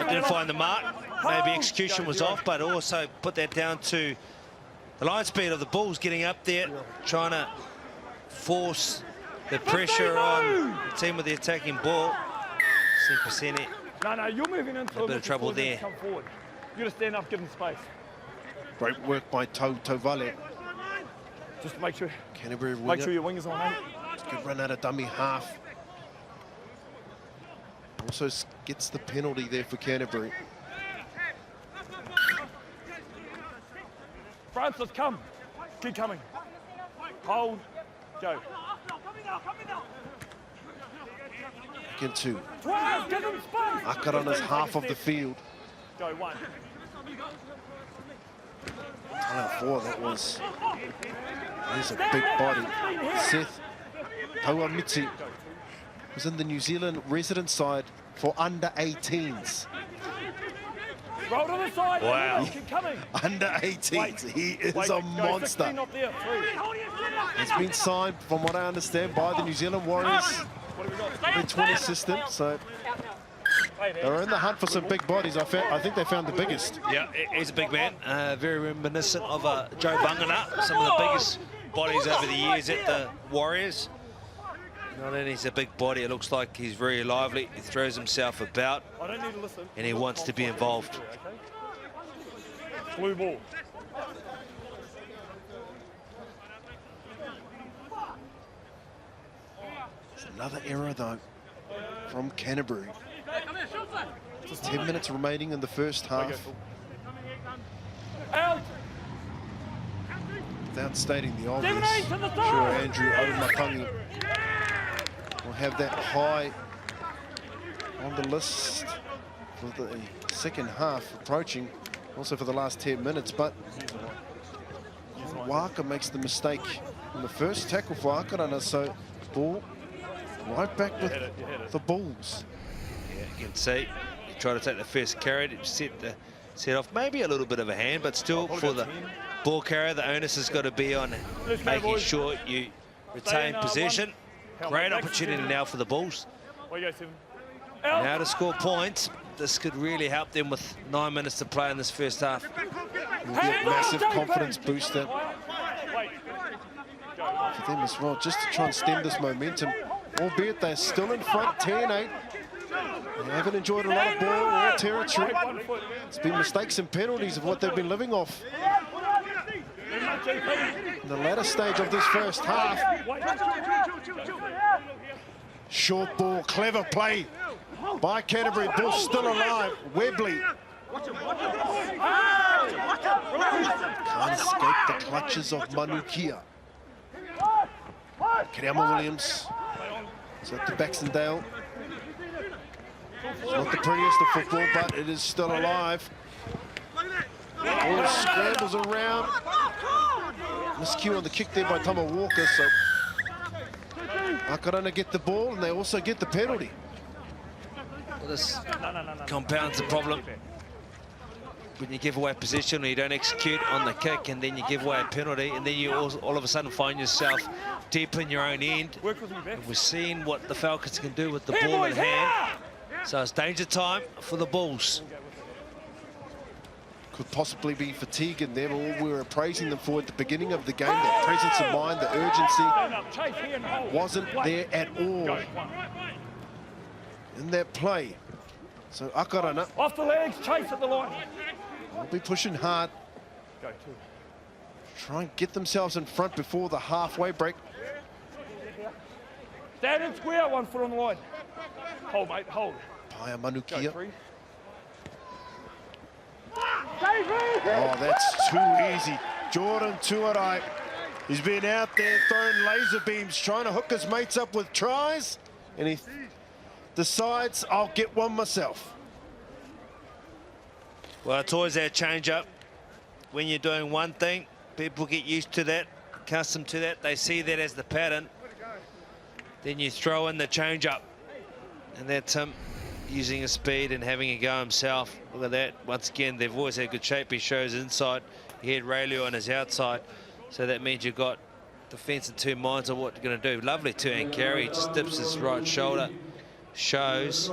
Didn't find the mark. Maybe execution was off, but also put that down to the line speed of the Bulls getting up there, trying to force the pressure on the team with the attacking ball. See Pasini. No, you're moving into a bit of trouble there. Come forward. You got to stand up, give them space. Great work by Tovale. Just make sure. Canterbury Make sure your wingers on, mate. Good run out of dummy half. Also gets the penalty there for Canterbury. Francis, come. Keep coming. Hold. Go. Again, two. Give them space. Akarana's half of the field. Go, one. Four, that was. There's a big body. Seth Tauamitsi was in the New Zealand resident side for under 18s. Roll to the side. Wow. Keep coming. Under 18s. He is Wait, a go, monster. 16 up there. 3. He's been signed, from what I understand, by the New Zealand Warriors. What have we got? The 20 system, so they're in the hunt for some big bodies. I think they found the biggest. Yeah, he's a big man. Very reminiscent of Joe Bungana, some of the biggest bodies over the years at the Warriors. Not only is he a big body, it looks like he's very lively. He throws himself about, I don't need to listen. and he wants to be involved. Blue ball. It's another error, though, from Canterbury. 10 minutes remaining in the first half. Out. Without stating the obvious, 7-8 to the I'm top. sure Andrew Omakangi will have that high on the list for the second half approaching, also for the last 10 minutes. But Waka makes the mistake in the first tackle for Akarana, so ball right back with the Bulls. Yeah, you can see he tried to take the first carry, to set off maybe a little bit of a hand, but still for the ball carrier, the onus has got to be on making sure you retain possession. Great opportunity now for the Bulls. Now to score points. This could really help them with 9 minutes to play in this first half. Will be a massive confidence booster for them as well, just to try and stem this momentum, albeit they're still in front 10-8. They haven't enjoyed a lot of ball or territory. It's been mistakes and penalties of what they've been living off in the latter stage of this first half. Short ball, clever play by Canterbury. Ball still alive. Webley can't escape the clutches of Manukia. Kiriama Williams is at the Baxendale. It's not the prettiest of football, but it is still alive. Ball scrambles around. Miscue on the kick there by Tama Walker, so Akarana get the ball and they also get the penalty. Well, this compounds the problem. When you give away possession, or you don't execute on the kick, and then you give away a penalty, and then you all of a sudden find yourself deep in your own end. And we're seeing what the Falcons can do with the ball in hand. So it's danger time for the Bulls. Could possibly be fatigue in them. All we were praising them for at the beginning of the game, that presence of mind, the urgency wasn't there at all in that play. So Akarana Off the legs, chase at the line. will be pushing hard. Go, 2. Try and get themselves in front before the halfway break. Stand and square, 1 foot on the line. Hold, mate, hold. Paya Go, Manukia. 3. Oh, that's too easy. Jordan Tuarai. He's been out there throwing laser beams, trying to hook his mates up with tries, and he decides, I'll get one myself. Well, it's always that change-up. When you're doing one thing, people get used to that, accustomed to that. They see that as the pattern. Then you throw in the change-up. And that's him using his speed and having a go himself. Look at that. Once again, they've always had good shape. He shows inside. He had Raylio on his outside. So that means you've got defence in 2 minds of what you're going to do. Lovely two-hand carry. He just dips his right shoulder. Shows.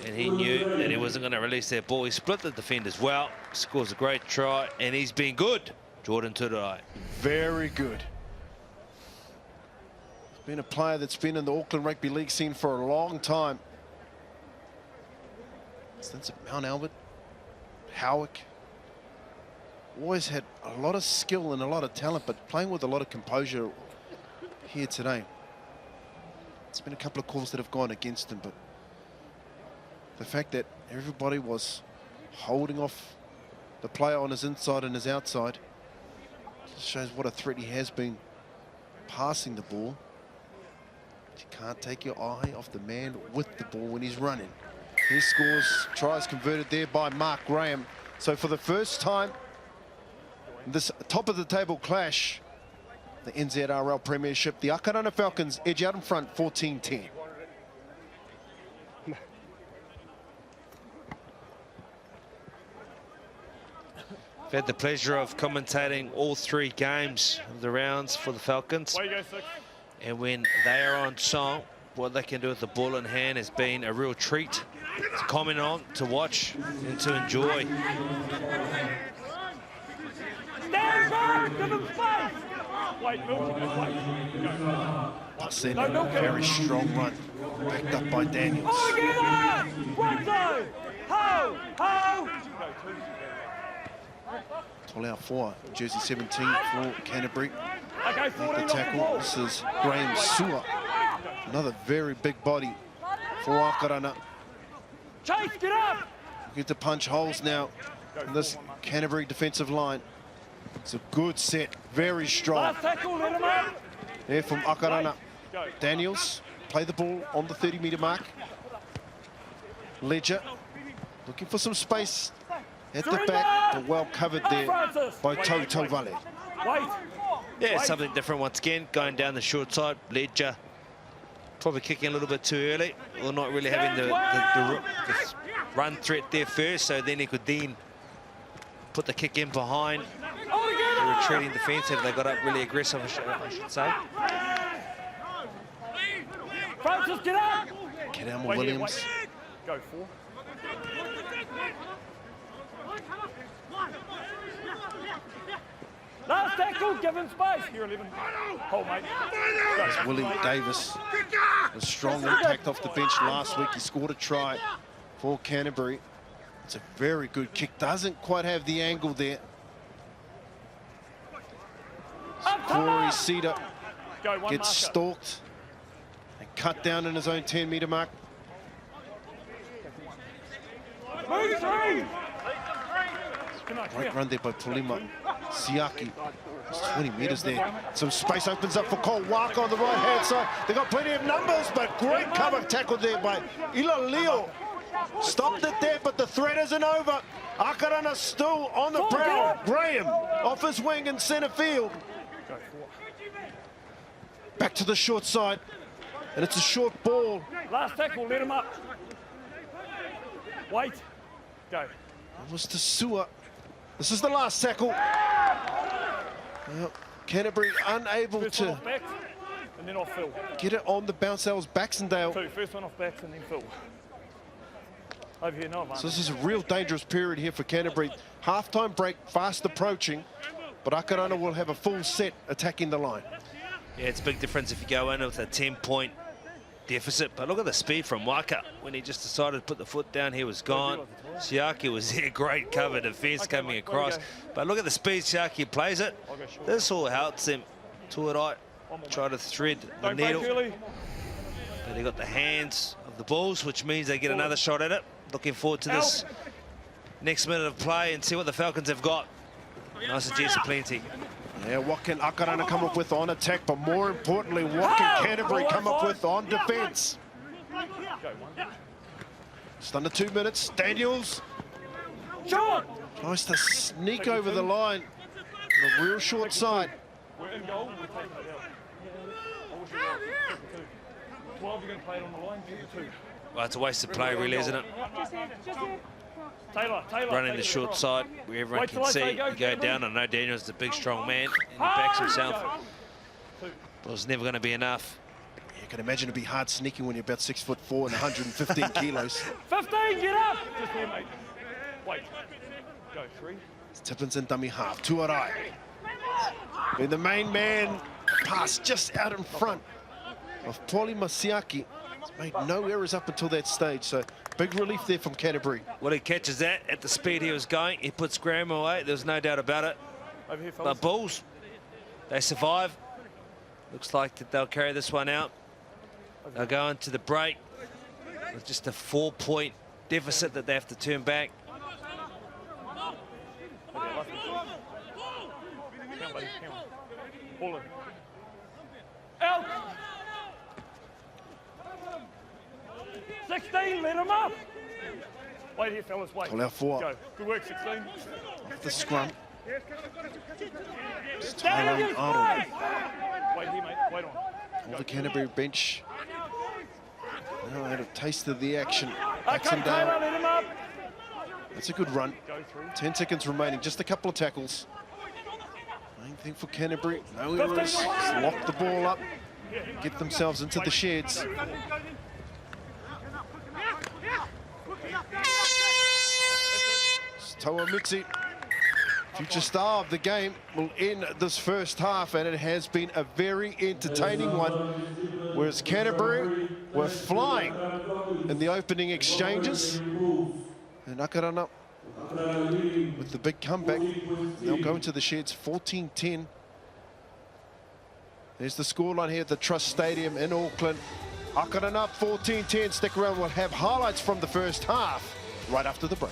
And he knew that he wasn't going to release that ball. He split the defenders well. Scores a great try. And he's been good, Jordan Turai. Very good. been a player that's been in the Auckland Rugby League scene for a long time. Since at Mount Albert, Howick. Always had a lot of skill and a lot of talent, but playing with a lot of composure here today. It's been a couple of calls that have gone against him, but the fact that everybody was holding off the player on his inside and his outside just shows what a threat he has been passing the ball. But you can't take your eye off the man with the ball when he's running. He scores, tries converted there by Mark Graham. So for the first time, this top of the table clash, the NZRL Premiership, the Akarana Falcons edge out in front 14-10. I've had the pleasure of commentating all 3 games of the rounds for the Falcons. And when they are on song, what they can do with the ball in hand has been a real treat to comment on, to watch, and to enjoy. Stand back, give him space. Wait, Sending a very strong run, backed up by Daniels. All together! Right side! Ho! Ho! Tolau 4, jersey 17 for Canterbury. Okay, The tackle, this is Graham Sua. Another very big body for Akarana. Chase, get up! Get to punch holes now in this Canterbury defensive line. It's a good set, very strong. Last tackle, let him up! There from Akarana. Daniels, play the ball on the 30-metre mark. Ledger, looking for some space at the back, but well covered there by Toto Vale. Wait! Yeah, something different once again, going down the short side. Ledger probably kicking a little bit too early, or not really having the run threat there first, so then he could then put the kick in behind the retreating defence if they got up really aggressive, I should say. Francis, get up! Kadama Williams. Go 4. Last tackle, give him space. Here, 11. Hold, mate. There's William Davis. A strong impact off the bench last week. He scored a try for Canterbury. It's a very good kick. Doesn't quite have the angle there. Corey Cedar gets stalked and cut down in his own 10-metre mark. Move 3! Great run there by Pulima. Siaki. It's 20 metres there. Some space opens up for Cole Waka on the right-hand side. They've got plenty of numbers, but great cover tackle there by Ila Leo. Stopped it there, but the threat isn't over. Akarana still on the prowl. Graham off his wing in centre field. Back to the short side, and it's a short ball. Last tackle, let him up. Wait. Go. It was to Sua. This is the last tackle. Well, Canterbury unable First one to off backs, and then off Phil. get it on the bounce. That was Baxendale. 2, first one off backs, and then Phil. Over here, no advantage. So this is a real dangerous period here for Canterbury. Half-time break, fast approaching, but Akarana will have a full set attacking the line. Yeah, it's a big difference if you go in with a 10-point deficit. But look at the speed from Waka. When he just decided to put the foot down, he was gone. Siaki was there, great cover defence coming across. But look at the speed Siaki plays it. This all helps him. Tuarai try to thread the needle. But he got the hands of the Bulls, which means they get another shot at it. Looking forward to this next minute of play and see what the Falcons have got. Nice and juicy plenty. Yeah, what can Akarana come up with on attack, but more importantly, what can Canterbury come up with on defence? Just under 2 minutes. Daniels tries to sneak over the line on the real short side. We're in goal. We're taking it out. 12, you're going to play it on the line. 2. Well, it's a wasted play, really, isn't it? Taylor, Running the short side where everyone can see. You go down. I know Daniel's the big, strong man, and he backs himself. But it's never going to be enough. You can imagine it'd be hard sneaking when you're about 6'4" and 115 kilos. 15, get up! Just here, mate. Wait. Go, 3. Tippins and dummy half. Tuarai. And the main man pass just out in front. of Paulie Masiaki. He's made no errors up until that stage, so big relief there from Canterbury. Well, he catches that at the speed he was going. He puts Graham away. There's no doubt about it. Over here, fellas. But Bulls, they survive. Looks like that they'll carry this one out. They'll go into the break with just a 4-point deficit that they have to turn back. Out! 16, let him up! Wait here, fellas, wait. Call out for Go. Good work, 16. off the scrum. It's Stand Tyrone Arnold. Wait here, mate, wait on. On the Canterbury bench. Now had a taste of the action. Backs Okay, him Taylor, down. let him up. That's a good run. Go through. 10 seconds remaining, just a couple of tackles. Main thing for Canterbury, no errors. Just lock the ball up, get themselves into the sheds. Toa Mixi, future star of the game, will end this first half, and it has been a very entertaining one. Whereas Canterbury were flying in the opening exchanges. And Akarana with the big comeback. They'll go into the sheds 14-10. There's the scoreline here at the Trust Stadium in Auckland. Akarana up 14-10. Stick around, we'll have highlights from the first half right after the break.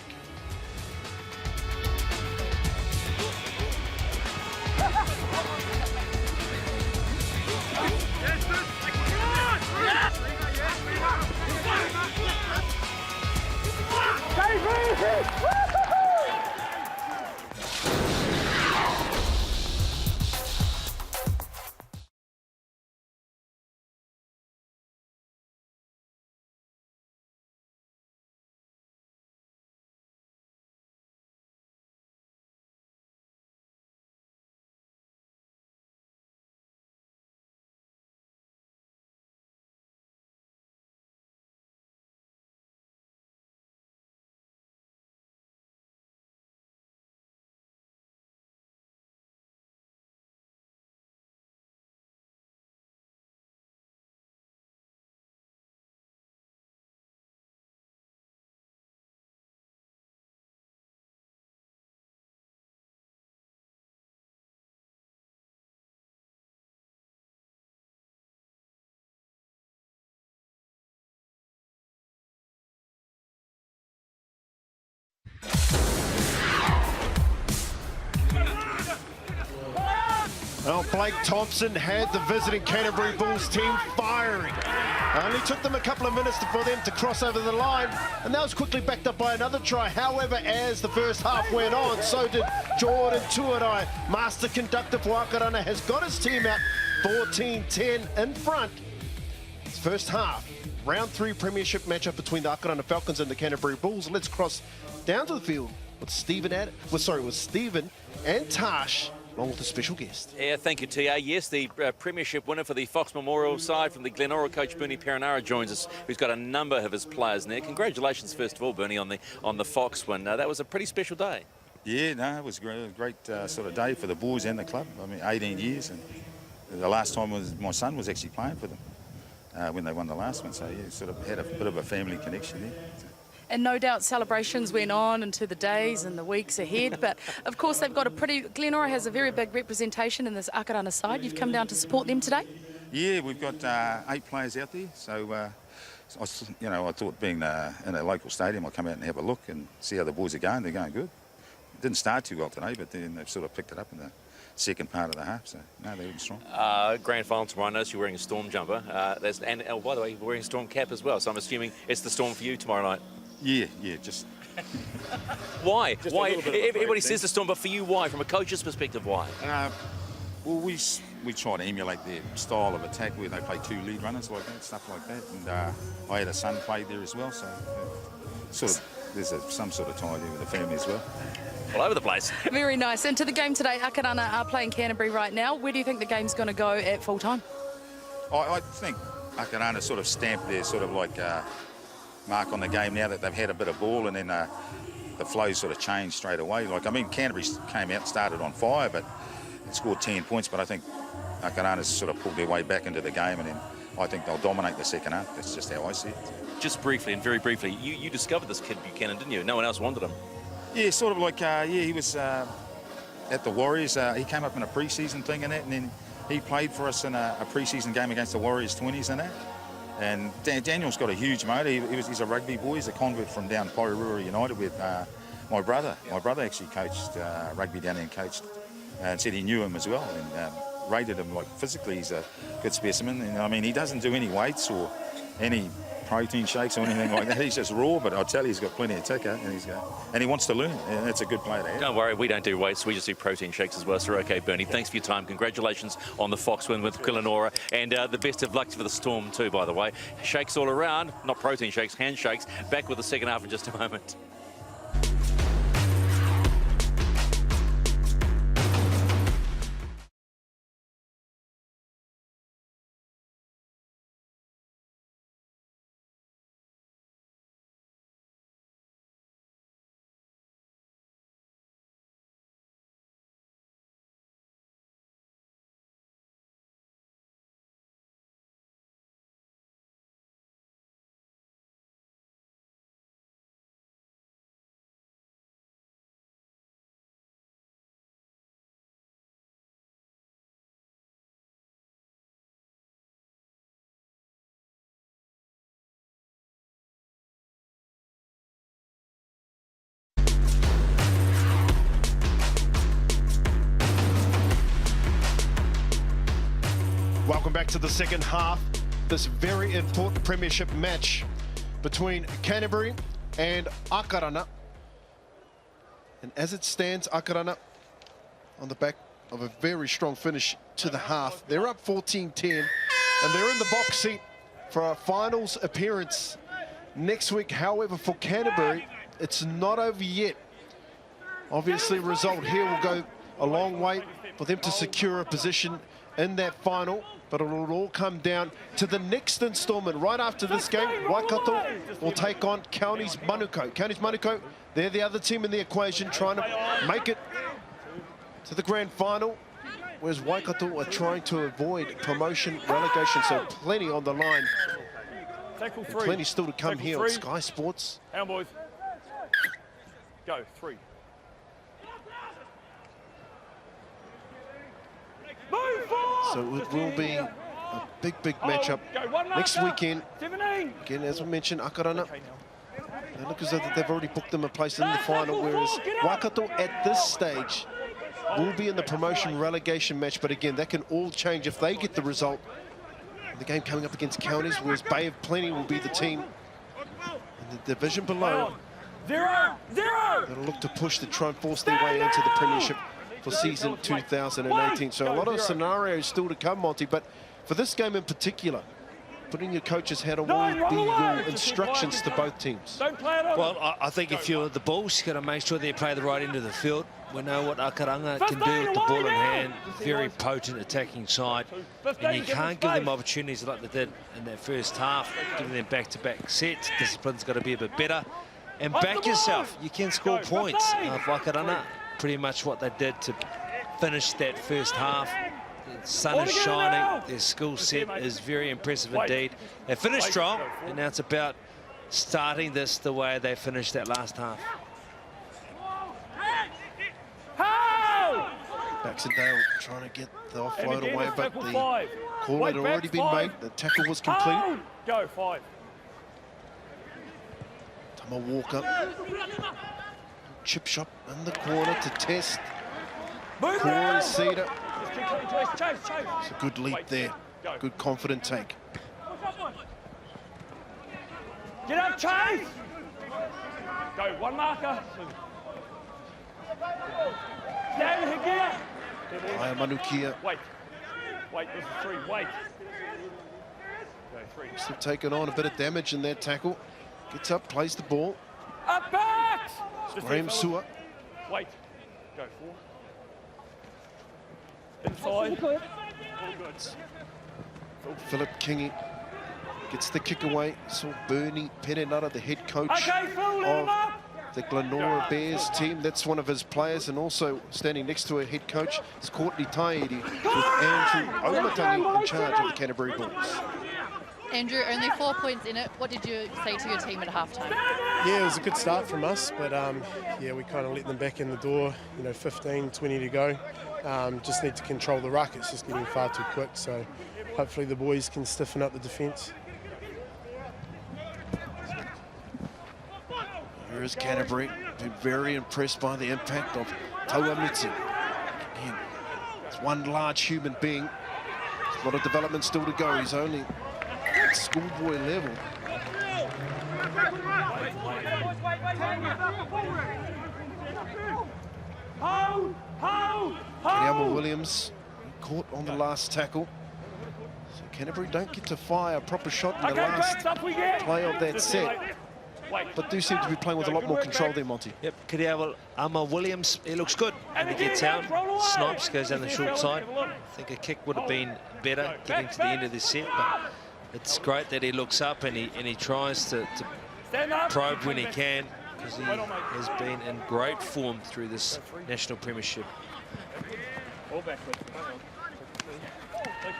Well, Blake Thompson had the visiting Canterbury Bulls team firing. Only took them a couple of minutes for them to cross over the line, and that was quickly backed up by another try. However, as the first half went on, so did Jordan Tuarai. Master conductor for Akarana has got his team out 14-10 in front. It's first half, round 3 premiership matchup between the Akarana Falcons and the Canterbury Bulls. Let's cross down to the field with Stephen and Tash, along with a special guest. Yeah, thank you, TA. Yes, the premiership winner for the Fox Memorial side from the Glenora coach, Bernie Perenara, joins us, who's got a number of his players in there. Congratulations, first of all, Bernie, on the Fox win. That was a pretty special day. Yeah, no, it was a great sort of day for the boys and the club. I mean, 18 years, and the last time my son was actually playing for them when they won the last one. So, yeah, sort of had a bit of a family connection there. And no doubt celebrations went on into the days and the weeks ahead. But, of course, they've got Glenora has a very big representation in this Akarana side. You've come down to support them today? Yeah, we've got 8 players out there. So, I thought being in a local stadium, I'll come out and have a look and see how the boys are going. They're going good. It didn't start too well today, but then they've sort of picked it up in the second part of the half. So, no, they're really strong. Grand final tomorrow. I noticed you're wearing a Storm jumper. And by the way, you're wearing a Storm cap as well. So I'm assuming it's the Storm for you tomorrow night. Yeah, just... Why? Just Why? a little bit of a Everybody break says the Storm, but for you, why? From a coach's perspective, why? Well, we try to emulate their style of attack where they play 2 lead runners like that, stuff like that. And I had a son play there as well, so sort of there's some sort of tie there with the family as well. All over the place. Very nice. And to the game today, Akarana are playing Canterbury right now. Where do you think the game's going to go at full time? I think Akarana sort of stamped their sort of like mark on the game now that they've had a bit of ball, and then the flow sort of changed straight away. Like, I mean, Canterbury came out and started on fire, but it scored 10 points, but I think Akarana's sort of pulled their way back into the game and then I think they'll dominate the second half. That's just how I see it. Just briefly and very briefly, you discovered this kid Buchanan, didn't you? No one else wanted him. Yeah, sort of like, he was at the Warriors. He came up in a pre-season thing and that, and then he played for us in a pre-season game against the Warriors 20s and that. And Daniel's got a huge motor. He's a rugby boy. He's a convert from down Porirua United with my brother. My brother actually coached rugby down there and coached and said he knew him as well and rated him like physically. He's a good specimen. And I mean, he doesn't do any weights or any protein shakes or anything like that. He's just raw, but I tell you, he's got plenty of ticker and he wants to learn. And that's a good player to have. Don't worry, we don't do weights, we just do protein shakes as well. So okay, Bernie, thanks for your time. Congratulations on the Fox win with Killanora, and the best of luck for the Storm too, by the way. Shakes all around, not protein shakes, handshakes. Back with the second half in just a moment. Welcome back to the second half. This very important premiership match between Canterbury and Akarana. And as it stands, Akarana on the back of a very strong finish to the half. They're up 14-10 and they're in the box seat for a finals appearance next week. However, for Canterbury, it's not over yet. Obviously, a result here will go a long way for them to secure a position in that final, but it will all come down to the next installment. Right after this game, Waikato will take on Counties Manukau. Counties Manukau, they're the other team in the equation, trying to make it to the grand final, whereas Waikato are trying to avoid promotion, relegation, so plenty on the line. And plenty still to come here on Sky Sports. Hand, boys. Go, 3. So it will be a big matchup next weekend. Again, as we mentioned, Akarana, they look as though they've already booked them a place in the final, whereas Waikato at this stage will be in the promotion relegation match. But again, that can all change if they get the result. The game coming up against Counties, whereas Bay of Plenty will be the team in the division below. 0-0. That'll look to push to try and force their way into the premiership for season 2018. So a lot of scenarios still to come, Monty, but for this game in particular, putting your coach's hat on what would be your instructions to both teams? Well, I think if you're the Bulls, you've got to make sure they play the right end of the field. We know what Akarana can do with the ball in hand, very potent attacking side, and you can't give them opportunities like they did in that first half, giving them back-to-back sets. Discipline's got to be a bit better. And back yourself, you can score points. Akarana, pretty much what they did to finish that first half. The sun is shining, their skill set is very impressive indeed. They finished strong, and now it's about starting this the way they finished that last half. Baxendale trying to get the offload away, but the call had already been made. The tackle was complete. Go, 5. Tama Walker. Chip shot in the corner to test. Corey Cedar. It's a good leap there. Good confident take. Get up, Chase! Go, 1 marker. Down here. Aya Manukia. Wait, this is 3, wait. Go, 3. Still taking on a bit of damage in that tackle. Gets up, plays the ball. Up back! Graham Sewer. Wait. Go, 4. Inside. All good. Philip Kingy gets the kick away. Saw Bernie Perenara, the head coach of the Glenora Bears team. That's one of his players, and also standing next to a head coach is Courtney Tairi with Andrew Omatangi in charge of the Canterbury Bulls. Andrew, only 4 points in it. What did you say to your team at halftime? Yeah, it was a good start from us, but yeah, we kind of let them back in the door, 15, 20 to go. Just need to control the ruck. It's just getting far too quick, so hopefully the boys can stiffen up the defence. Here is Canterbury, been very impressed by the impact of Tauamitsu. Again, it's one large human being. There's a lot of development still to go. He's only at schoolboy level. Kiriama Williams caught on the last tackle. So Canterbury don't get to fire a proper shot in the last play of that set. But do seem to be playing with a lot more control there, Monty. Yep, Kiriama Williams, he looks good when he gets out. Snipes goes down the short side. I think a kick would have been better getting to the end of the set, but it's great that he looks up and he tries to probe when he can, because he has been in great form through this national premiership.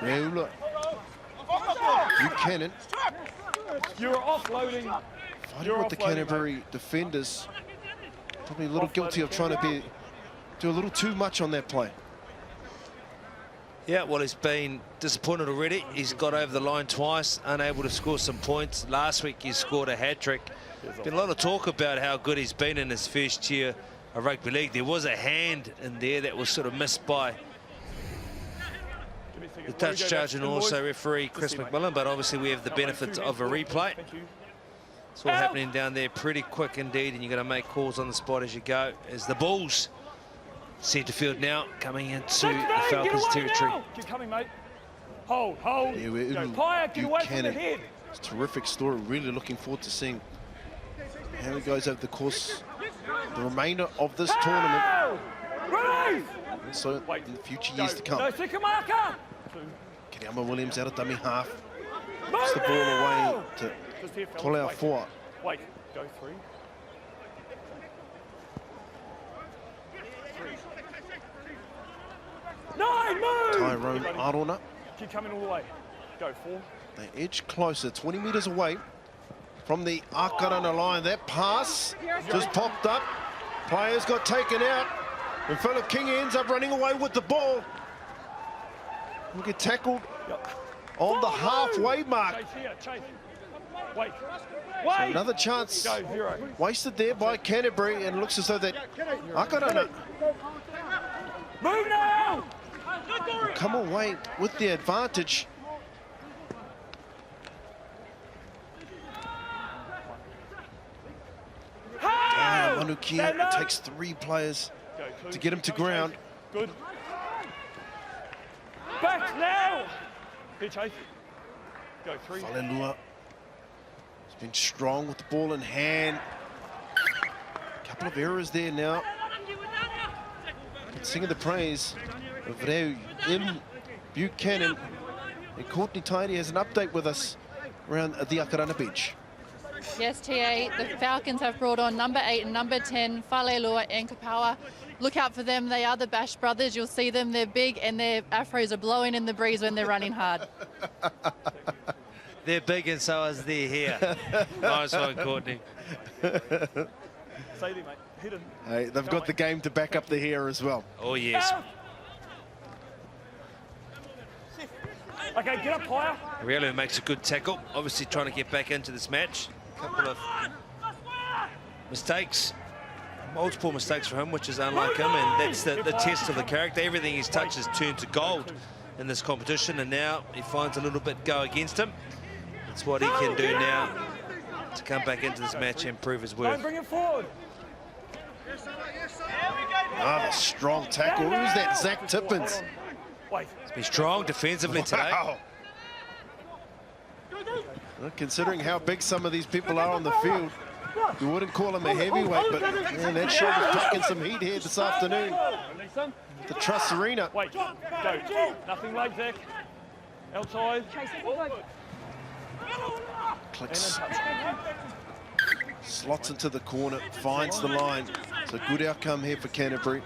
Reula Buchanan. You're offloading. Fighting with the Canterbury defenders. Probably a little guilty of trying to do a little too much on that play. Yeah, well, he's been disappointed already. He's got over the line twice, unable to score some points. Last week he scored a hat-trick. Been a lot of talk about how good he's been in his first year of rugby league. There was a hand in there that was sort of missed by the touch judge and also referee Chris McMillan, but obviously we have the benefit of a replay. It's all happening down there pretty quick indeed, and you've got to make calls on the spot as you go. As the Bulls centre field now coming into the Falcons territory. Keep coming, mate. Hold. Yeah, Buchanan. It's a terrific story. Really looking forward to seeing how he goes over the course, the remainder of this tournament. Also in the future years to come. Kiriama Williams out of dummy half. Puts the ball away to Toleau Foa. Wait, go 3. Nine, move! Tyrone Arona. Keep coming all the way. Go 4. They edge closer, 20 metres away from the Akarana line. That pass just popped up. Players got taken out. And Philip King ends up running away with the ball. He'll get tackled on the halfway mark. Wait. So another chance wasted there by Canterbury, and it looks as though that Akarana move now! will come away with the advantage. Manukia, it takes 3 players to get him to ground. Good. Back now! Here, Chase. Go 3. Falelua has been strong with the ball in hand. Couple of errors there now. But singing the praise of Reu in Buchanan. And Courtney Tidy has an update with us around the Akarana bench. Yes, TA, the Falcons have brought on number 8 and number 10, Falelua and Kapawa. Look out for them. They are the Bash brothers. You'll see them. They're big and their afros are blowing in the breeze when they're running hard. They're big and so is their hair. Nice one, Courtney. Sadie, mate. Hidden. Hey, they've got the game to back up the hair as well. Oh, yes. Okay, get up higher. Reulu makes a good tackle. Obviously trying to get back into this match. A couple of mistakes. Multiple mistakes for him, which is unlike him, and that's the test of the character. Everything he's touched has turned to gold in this competition, and now he finds a little bit go against him. It's what he can do now to come back into this match and prove his worth. Don't bring it forward. Another strong tackle. Who's that? Zach Tippins. He's been strong defensively today. Wow. Well, considering how big some of these people are on the field, you wouldn't call him a heavyweight, but man, that shoulder's packing some heat here this afternoon. The Truss Arena. Wait, go. Nothing like Zach. Outside. Clicks. Slots into the corner, finds the line. So good outcome here for Canterbury.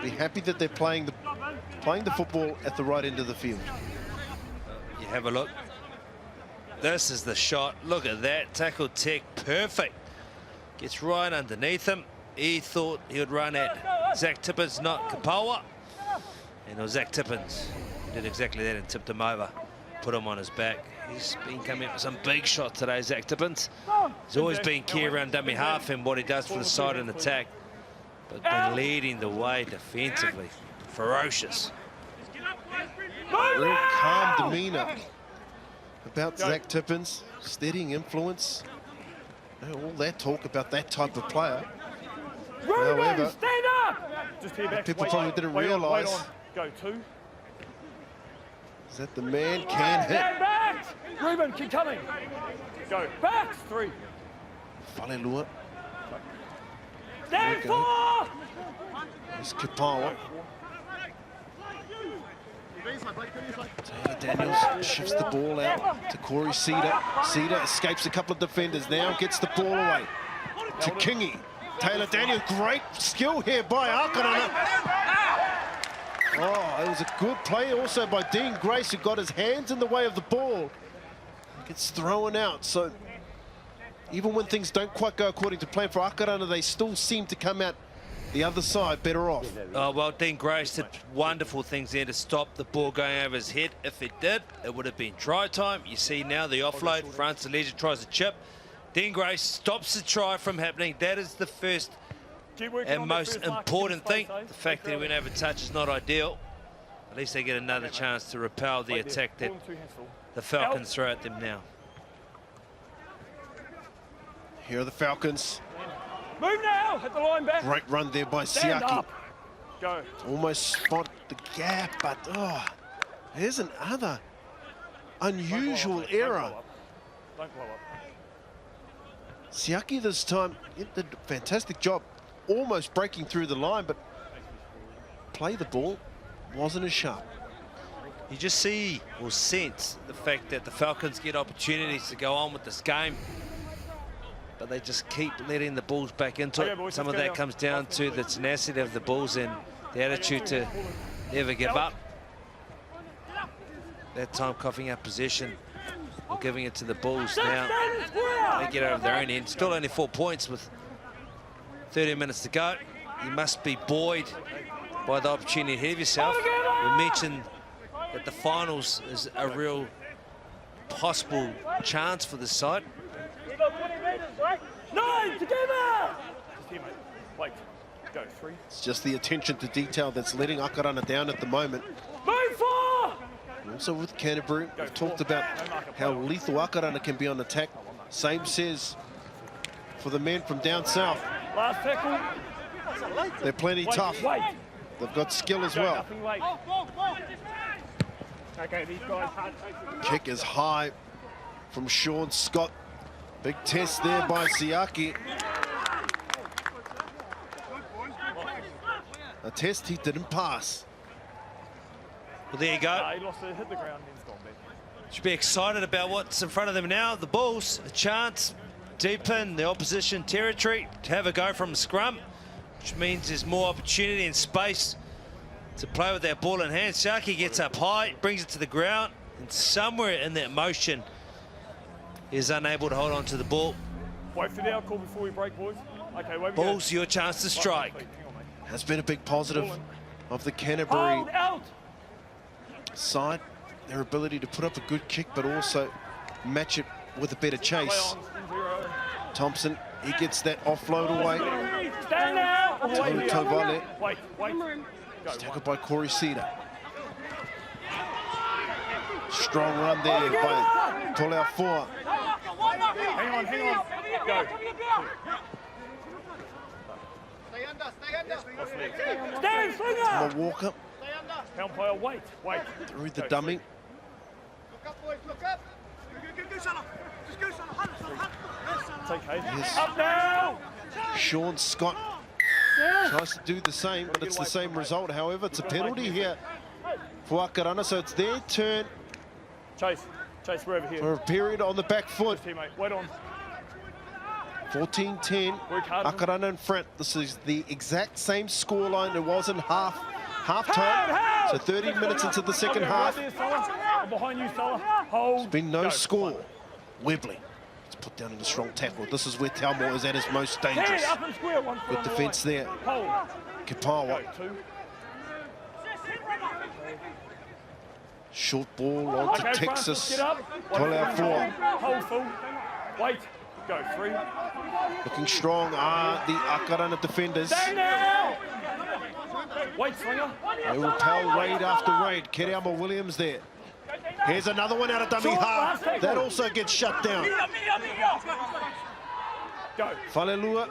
Be happy that they're playing the football at the right end of the field. You have a look. This is the shot. Look at that. Tackle tech, perfect. Gets right underneath him. He thought he would run at Zach Tippins, not Kapawa. And it was Zach Tippins who did exactly that and tipped him over, put him on his back. He's been coming up with some big shots today, Zach Tippins. He's always been key around dummy half and what he does for the side and attack, but been leading the way defensively. Ferocious. Real calm demeanour about Zach Tippins, steadying influence. All that talk about that type of player. However, stand up! Just here back. people probably didn't realise. Go 2. Is that the man can hit? Back! Ruben, keep coming. Go. Back. 3. Falelua. Stand 4! It's Kapawa. Taylor Daniels shifts the ball out to Corey Cedar. Cedar escapes a couple of defenders now, gets the ball away to Kingy. Taylor Daniels, great skill here by Akarana. Oh, it was a good play also by Dean Grace, who got his hands in the way of the ball. Gets thrown out, so even when things don't quite go according to plan for Akarana, they still seem to come out the other side better off. Oh, well, Dean Grace did wonderful things there to stop the ball going over his head. If it did, it would have been try time. You see now the offload. Francis Leisure tries to chip. Dean Grace stops the try from happening. That is the first and most important thing. The fact that he went over touch is not ideal. At least they get another chance to repel the attack that the Falcons throw at them now. Here are the Falcons. Move now, hit the line back. Great run there by Stand Siaki. up. Go. Almost spot the gap, but here's another unusual error. Don't blow up. Siaki this time did a fantastic job, almost breaking through the line, but play the ball wasn't as sharp. You just see or sense the fact that the Falcons get opportunities to go on with this game, but they just keep letting the Bulls back into it. Boys, some of that comes down to the tenacity of the Bulls and the attitude to never give up. That time coughing up possession or giving it to the Bulls now. They get over their own end. Still only 4 points with 30 minutes to go. You must be buoyed by the opportunity ahead of yourself. We mentioned that the finals is a real possible chance for the side. 9 together! Just here, mate. Wait. Go. 3. It's just the attention to detail that's letting Akarana down at the moment. Move 4! Also with Canterbury, we've talked about how lethal Akarana can be on attack. Same says for the men from down south. Last tackle. They're plenty tough. Wait. They've got skill as well. Nothing late. Okay, these guys hard. Kick is high from Sean Scott. Big test there by Siaki. A test he didn't pass. Well, there you go. He lost it, hit the ground, and he's gone back. Should be excited about what's in front of them now. The Bulls, a chance deep in the opposition territory to have a go from a scrum, which means there's more opportunity and space to play with that ball in hand. Siaki gets up high, brings it to the ground, and somewhere in that motion is unable to hold on to the ball. Wait for the out call before we break, boys. Okay, wait. Bulls, your chance to strike. Has been a big positive of the Canterbury Hold out. side. Their ability to put up a good kick, but also match it with a better chase. Thompson, he gets that offload away. Stand now. Tovale. Wait. It's tackled by Corey Cedar. Strong run there by Tolau Four. Hang on. Go. Stand, slinger. Tomo Walker Pound player, wait. through the dummy. It's okay. Yes. Up now. Sean Scott tries to do the same, but it's the same result. However, it's a penalty here for Akarana, so it's their turn Chase, we're over here. for a period on the back foot. Teammate, wait on. 14-10, Akarana in front. This is the exact same scoreline it was in half-time. So 30 minutes into the second half. Right there, fella. I'm behind you, fella. Hold. There's been no Go. score. Webley. It's put down in a strong tackle. This is where Talmor is at his most dangerous. Good defence there. Kipawa. Short ball on to Texas. 12 4. Hold full. Wait. Go 3. Looking strong are the Akarana defenders. Wait, swinger. They repel raid after raid. Kiriama Williams there. Here's another one out of dummy half. That also gets shut down. Go. Falelua.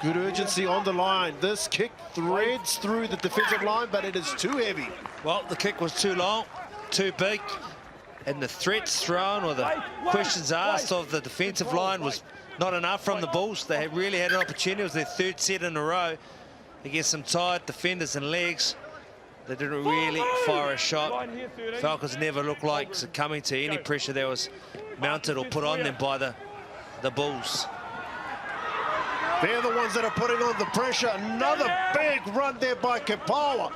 Good urgency on the line. This kick threads through the defensive line, but it is too heavy. Well, the kick was too long, too big, and the threats thrown or the questions asked of the defensive line was not enough from the Bulls. They really had an opportunity. It was their 3rd set in a row against some tired defenders and legs. They didn't really fire a shot. Falcons never looked like succumbing to any pressure that was mounted or put on them by the Bulls. They're the ones that are putting on the pressure. Another big run there by Kipawa.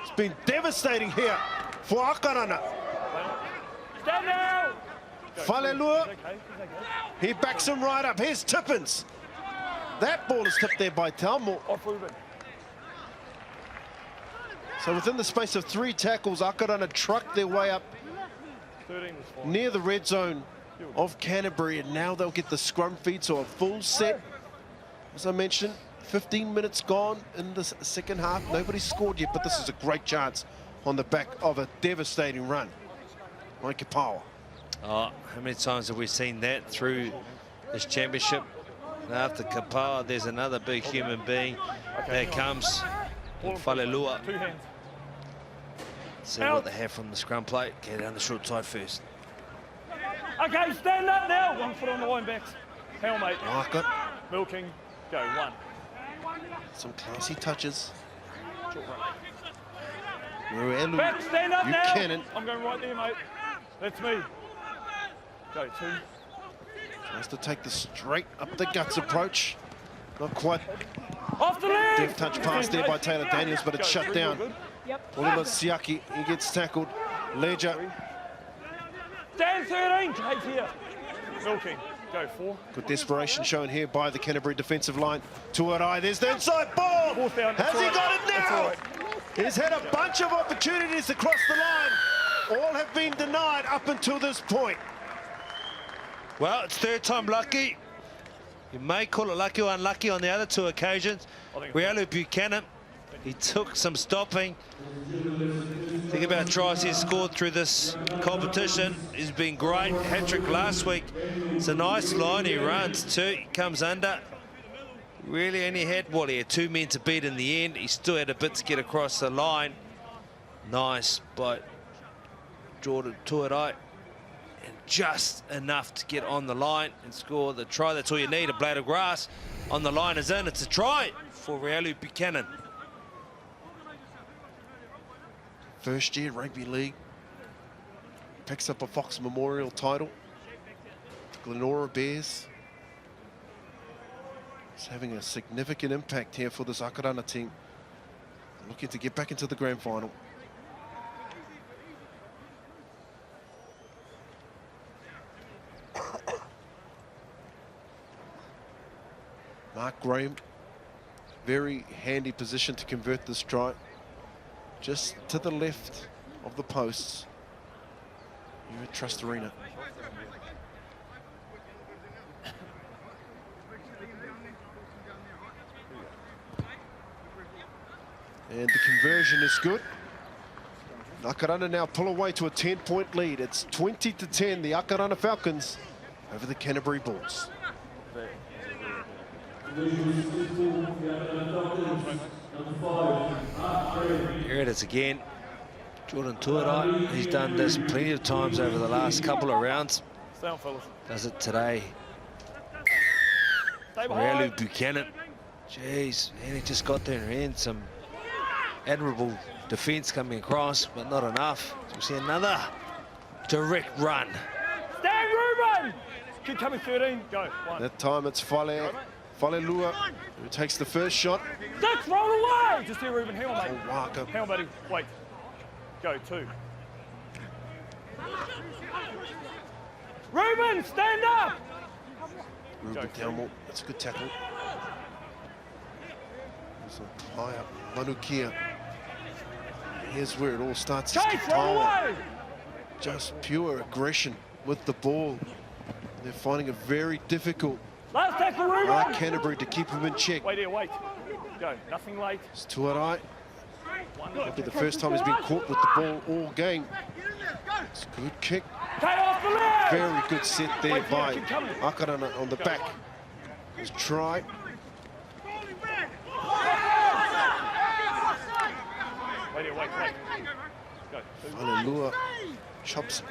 It's been devastating here for Akarana. Falelua, he backs him right up. Here's Tippins. That ball is tipped there by Talmor. So within the space of 3 tackles, Akarana trucked their way up near the red zone of Canterbury, and now they'll get the scrum feed, so a full set. As I mentioned, 15 minutes gone in the second half. Nobody's scored yet, but this is a great chance on the back of a devastating run. Like Kipawa. Oh, how many times have we seen that through this championship? And after Kipawa, there's another big human being that comes in Falelua. 2 hands. See what they have from the scrum plate. Get down the short side first. Okay, stand up now. 1 foot on the line backs. Hell, mate. Like it. Milking. Go 1. Some classy touches. Ruelu, Back, stand up now. Buchanan. I'm going right there, mate. That's me. Go 2. Tries to take the straight up the guts approach. Not quite. Off the leg. Deft touch pass there by Taylor Daniels, but it's shut down. Oliver Siaki, he gets tackled. Ledger. Stand 13. Kate here. Milking. Go 4. Good desperation shown here by the Canterbury defensive line. Tuarai, there's the inside ball. Has he got it now? He's had a bunch of opportunities to cross the line. All have been denied up until this point. Well, it's 3rd time lucky. You may call it lucky or unlucky on the other 2 occasions. Rialu Buchanan, he took some stopping. Think about tries he's scored through this competition. He's been great. Hat-trick last week. It's a nice line he runs too. He comes under. Really only had, well, he had 2 men to beat in the end. He still had a bit to get across the line. Nice by Jordan Tuarai. And just enough to get on the line and score the try. That's all you need. A blade of grass on the line is in. It's a try for Rialu Buchanan. First year rugby league. Picks up a Fox Memorial title. Glenora Bears. It's having a significant impact here for this Akarana team. Looking to get back into the grand final. Mark Graham, very handy position to convert this try. Just to the left of the posts. You're at Trust Arena. And the conversion is good. Akarana now pull away to a 10-point lead. It's 20-10, the Akarana Falcons over the Canterbury Bulls. Here it is again. Jordan Tuarai, he's done this plenty of times over the last couple of rounds. Stay on, fellas. Does it today. Rialu Buchanan. Jeez, and he just got there in the end. Some admirable defence coming across, but not enough. So we see another direct run. Stand, Ruben! Keep coming, 13. Go. 1. That time it's Falelua who takes the first shot. 6, roll away! Just here, Ruben. Hang on, mate. Waka. Hang on, buddy. Wait. Go, 2. Ruben, stand up! Ruben Telmo, that's a good tackle. So high up, Manukia. Here's where it all starts. Chase, run away! Just pure aggression with the ball. They're finding it very difficult. Last tackle, Ruben! Canterbury to keep him in check. Wait here, wait. Go, nothing late. It's Tuarai. It'll be the first time he's been caught with the ball all game. It's a good kick. Very good set there by Akarana on the back. Let's try. Wait here, wait. Go. Falelua chops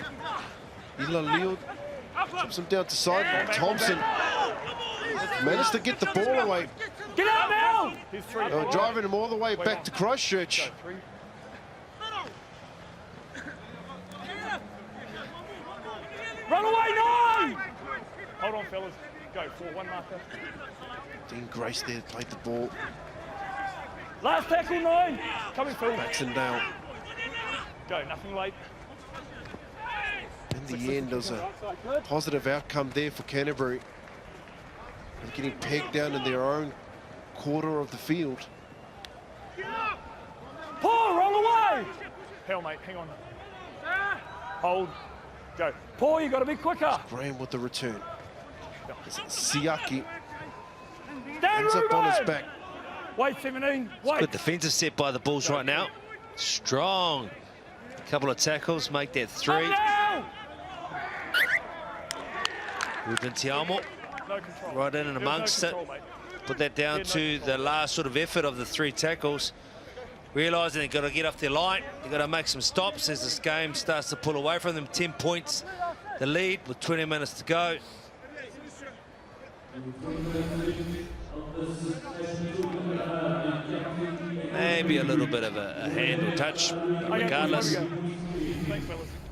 Ilalio, chops him down to side. Thompson managed to get the ball away. Get out now! He's three. Driving him all the way back to Christchurch. Run away, no! Hold on, fellas. Go, 4-1 marker. Dean Grace there played the ball. Last tackle, 9. Coming, Phil. Baxendale. Go, nothing late. In the end, there was a positive outcome there for Canterbury. They're getting pegged down in their own quarter of the field. Paul, roll away! Hell, mate, hang on. Hold. Go. Paul, you got to be quicker. Graham with the return. Siaki Stand, ends up on his Ruben! back. Wait, 17. Wait. Good defensive set by the Bulls right now. Strong. A couple of tackles, make that 3. Ruben Tiamo No control. right in and amongst no it. control, mate. Put that down to the last sort of effort of the 3 tackles. Realising they've got to get off their line. They've got to make some stops as this game starts to pull away from them. 10 points, the lead with 20 minutes to go. Maybe a little bit of a hand or touch, but regardless,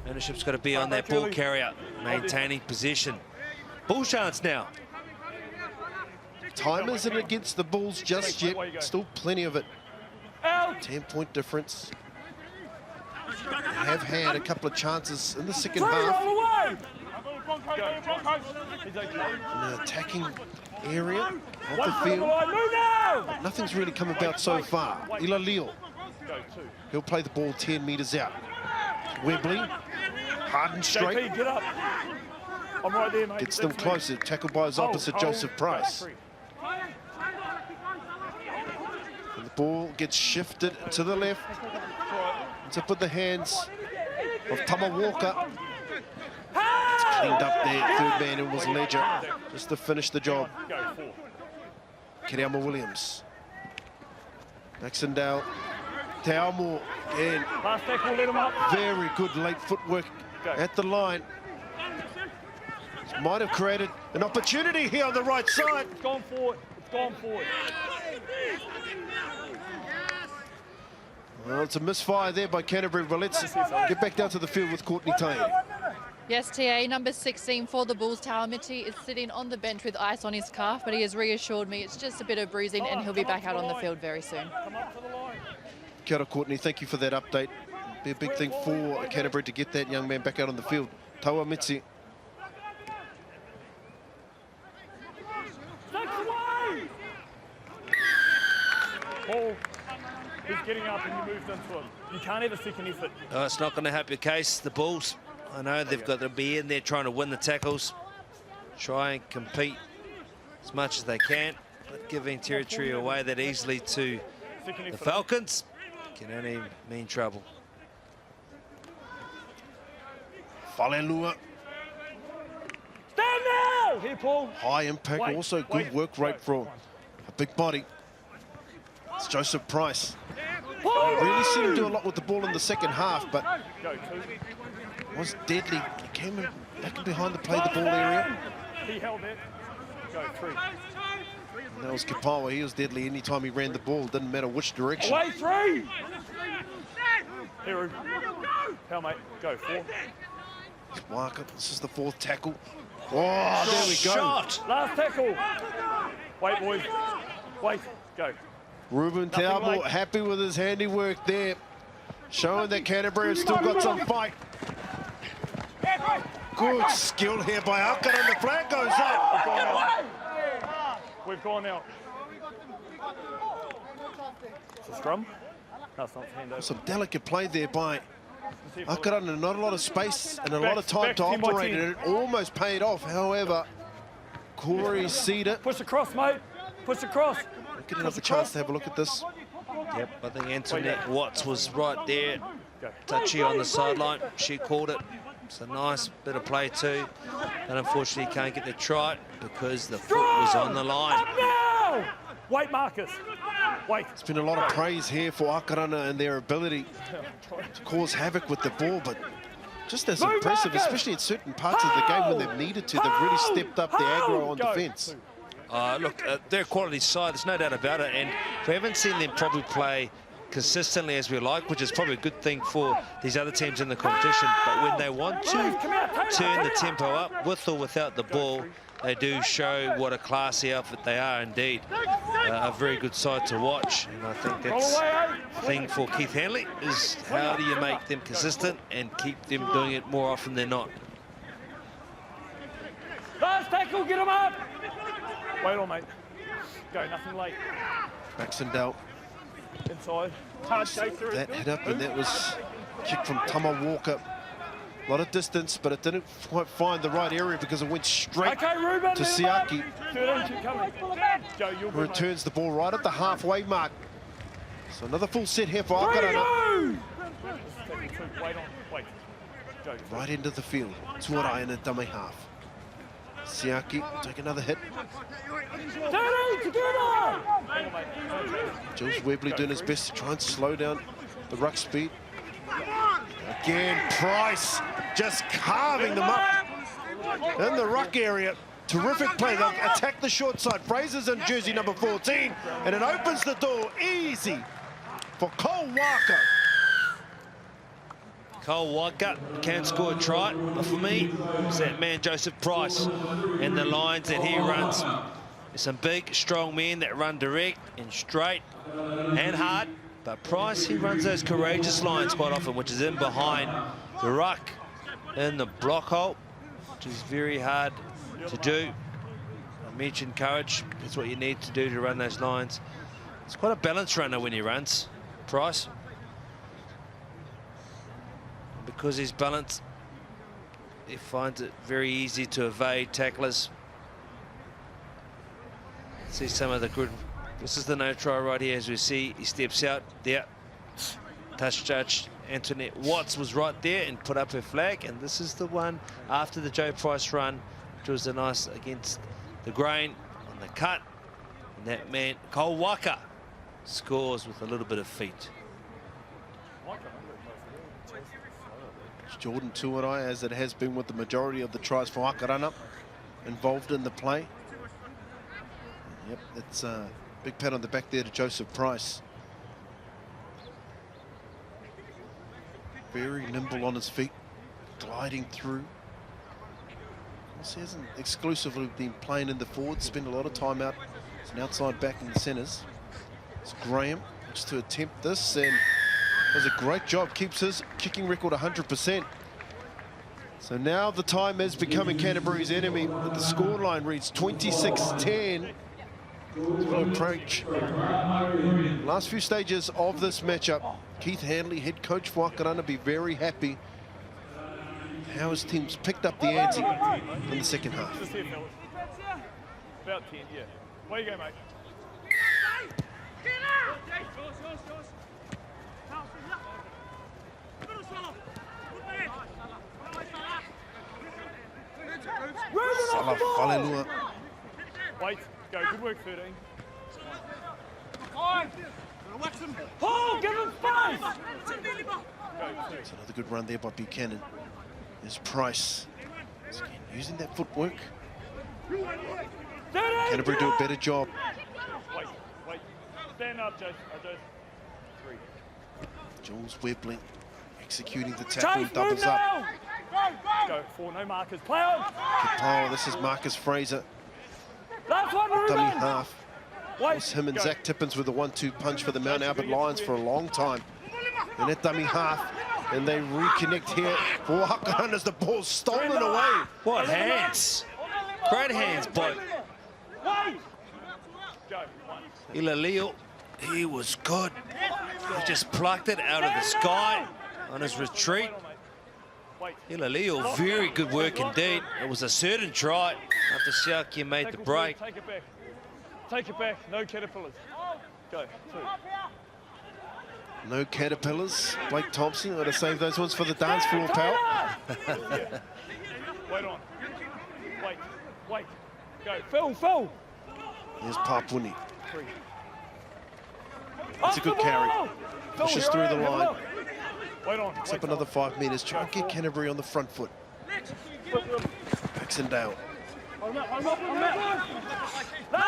ownership's got to be on that ball carrier, maintaining possession. Bull chance now. Time isn't against the Bulls just yet. Still plenty of it. 10-point difference. They have had a couple of chances in the second half in the attacking area of the field. But nothing's really come about so far. Ilalio, he'll play the ball 10 metres out. Webley, hard and straight. JP, get up. I'm right there, mate. Gets them closer, tackled by his opposite, Joseph Price. And the ball gets shifted to the left. It's up with the hands of Tama Walker. It's cleaned up there. Third man in was Ledger, just to finish the job. Kiriama Williams. Baxendale. Taumore again. Last tackle, let him up. Very good late footwork at the line. Might have created an opportunity here on the right side. It's gone forward. It's gone forward. Well, it's a misfire there by Canterbury, but let's get back down to the field with Courtney Tain. Yes, TA, number 16 for the Bulls, Tauamiti, is sitting on the bench with ice on his calf, but he has reassured me it's just a bit of bruising and he'll be back out on the field very soon. Kia ora, Courtney, thank you for that update. Be a big thing for Canterbury to get that young man back out on the field. Taua Mitsi. Paul, he's getting up and you moved into him. You can't have a second effort. Oh, it's not going to help your case. The Bulls, I know they've got to be in there trying to win the tackles, try and compete as much as they can, but giving territory away that easily to the Falcons can only mean trouble. Falelua. Stand now! Here, Paul. High impact, also good work rate for a big body. It's Joseph Price. Really seen him do a lot with the ball in the second half, but was deadly. He came in back and behind the play the ball area. He held it. Go, 3. And that was Kipawa. He was deadly anytime he ran the ball. Didn't matter which direction. Away, 3. Here, Hell, mate. Go, 4. Waka, this is the 4th tackle. Oh, there we go. Shot. Last tackle. Wait, boys. Wait. Go. Ruben Taumore happy with his handiwork there, showing that Canterbury has still got some fight. Good skill here by Akarana. The flag goes up. We've gone out. It's a scrum. No, it's not. It's hand over. Some delicate play there by Akarana. Not a lot of space and a lot of time back, to 10 by operate, 10. and it almost paid off. However, Corey Cedar. Push across, mate. Push across. Get another chance to have a look at this. Yep, I think Antoinette Watts was right there, touchy on the sideline. She called it. It's a nice bit of play too. And unfortunately, can't get the try because the foot was on the line. Up now! Wait, Marcus. Wait. It's been a lot of praise here for Akarana and their ability to cause havoc with the ball, but just as impressive, especially in certain parts of the game when they've needed to. They've really stepped up the aggro on defence. Look, they're a quality side, there's no doubt about it, and we haven't seen them probably play consistently as we like, which is probably a good thing for these other teams in the competition. But when they want to turn the tempo up with or without the ball, they do show what a classy outfit they are indeed. A very good side to watch, and I think that's the thing for Keith Hanley is how do you make them consistent and keep them doing it more often than not. Last tackle, get him up. Wait on, mate. Go, nothing late. Baxendale. Inside. Hard shake through. That hit up, and that was kick from Tama Walker. A lot of distance, but it didn't quite find the right area because it went straight to Siaki. 13, keep coming. Joe, you'll Who returns the ball right at the halfway mark. So another full set here for Akarana. Wait on. Wait. Joe. Right into the field. Tuarai in a dummy half. Siaki take another hit. 13 together. Jules Webley doing his best to try and slow down the ruck speed. Again, Price just carving them up in the ruck area. Terrific play. They'll attack the short side. Fraser's in jersey number 14, and it opens the door easy for Cole Walker. Cole Walker can score a try, but for me, it's that man Joseph Price and the lines that he runs. There's some big, strong men that run direct and straight and hard, but Price, he runs those courageous lines quite often, which is in behind the ruck in the block hole, which is very hard to do. I mentioned courage. That's what you need to do to run those lines. It's quite a balanced runner when he runs, Price. Because he's balanced, he finds it very easy to evade tacklers. See some of the good. This is the no try right here, as we see. He steps out there. Touch judge Antoinette Watts was right there and put up her flag. And this is the one after the Joe Price run, which was a nice against the grain on the cut. And that man, Cole Walker, scores with a little bit of feet. Jordan Tuarai, as it has been with the majority of the tries for Akarana, involved in the play. Yep, that's a big pat on the back there to Joseph Price. Very nimble on his feet, gliding through. He hasn't exclusively been playing in the forwards, spent a lot of time out as an outside back in the centres. It's Graham just to attempt this, and does a great job, keeps his kicking record 100%. So now the time is becoming Canterbury's enemy. The scoreline reads 26-10. We'll approach last few stages of this matchup. Keith Hanley, head coach for Akarana, be very happy how his team's picked up the ante in the second half. About 10, yeah. Where you go, mate? Salah Falelua. Wait, go, good work, 13. Paul, give him space! It's another good run there by Buchanan. There's Price. Again, using that footwork. Canterbury do a better job. Wait. Stand up, Joseph. Three. Jules Webley executing the tackle, doubles up. Go, 4, no markers. Play on! Oh, this is Marcus Fraser. Last one, Ruben! Dummy half. It was him and Zach Tippins with the 1-2 punch for the Mount Albert Lions for a long time. And that dummy half And they reconnect here for Akarana as the ball's stolen away. What hands. Great hands by Ilalio. He was good. He just plucked it out of the sky on his retreat. Ilalio, very good work indeed. It was a certain try after Siakia made the break. Take it back. Take it back. No caterpillars. Go. 2. No caterpillars. Blake Thompson got to save those ones for the dance floor, pal. Wait on. Wait. Wait. Go. Phil. Here's Papuni. 3. It's a good carry. Pushes through the line. Wait on. Picks up another 5 metres. Try and get Canterbury on the front foot. Backs and down.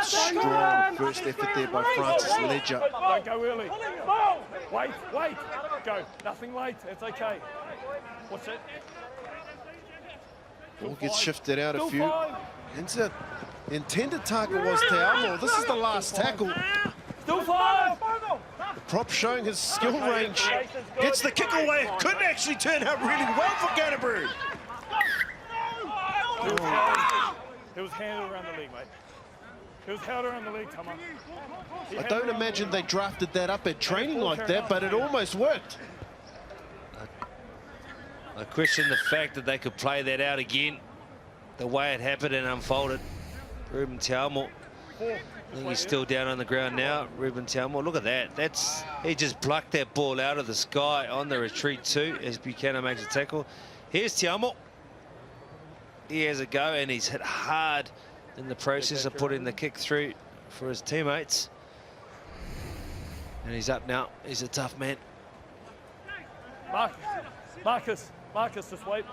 Strong first effort there by Francis Ledger. Don't go early. Wait. Go. Nothing late. It's okay. What's it? Ball gets shifted out a few. Intended target was Te Amo. This is the last tackle. Still 5. The prop showing his skill range. Gets the kick away. Could actually turn out really well for Canterbury. It was handled around the leg, mate. It was held around the leg, Tama. I don't imagine they drafted that up at training like that, but it almost worked. I question the fact that they could play that out again, the way it happened and unfolded. Ruben Tiamo, I think he's still down on the ground now. Ruben Tiamo, look at that. He just plucked that ball out of the sky on the retreat too, as Buchanan makes a tackle. Here's Tiamo. He has a go, and he's hit hard in the process of putting the kick through for his teammates. And he's up now. He's a tough man. Marcus, just wait.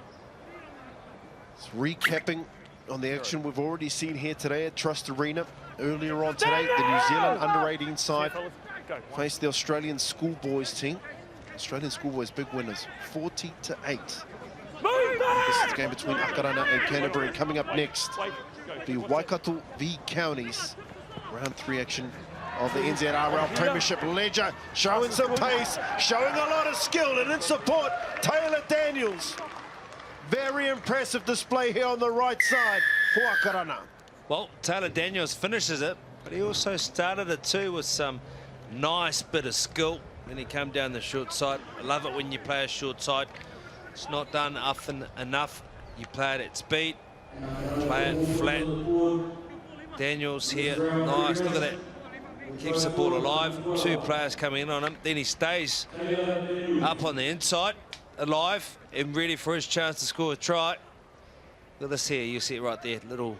It's recapping on the action we've already seen here today at Trust Arena. Earlier on today, the New Zealand under-18 side faced the Australian schoolboys team. Australian schoolboys big winners, 40-8. This is the game between Akarana and Canterbury. Coming up next, the Waikato v Counties round 3 action of the NZRL Premiership. Ledger showing some pace, showing a lot of skill, and in support, Taylor Daniels. Very impressive display here on the right side for Akarana. Well, Taylor Daniels finishes it, but he also started it too with some nice bit of skill. Then he came down the short side. I love it when you play a short side. It's not done often enough. You play it at speed, play it flat. Daniels here, nice, look at that. Keeps the ball alive. 2 players coming in on him. Then he stays up on the inside, alive, and ready for his chance to score a try. Look at this here, you see it right there. Little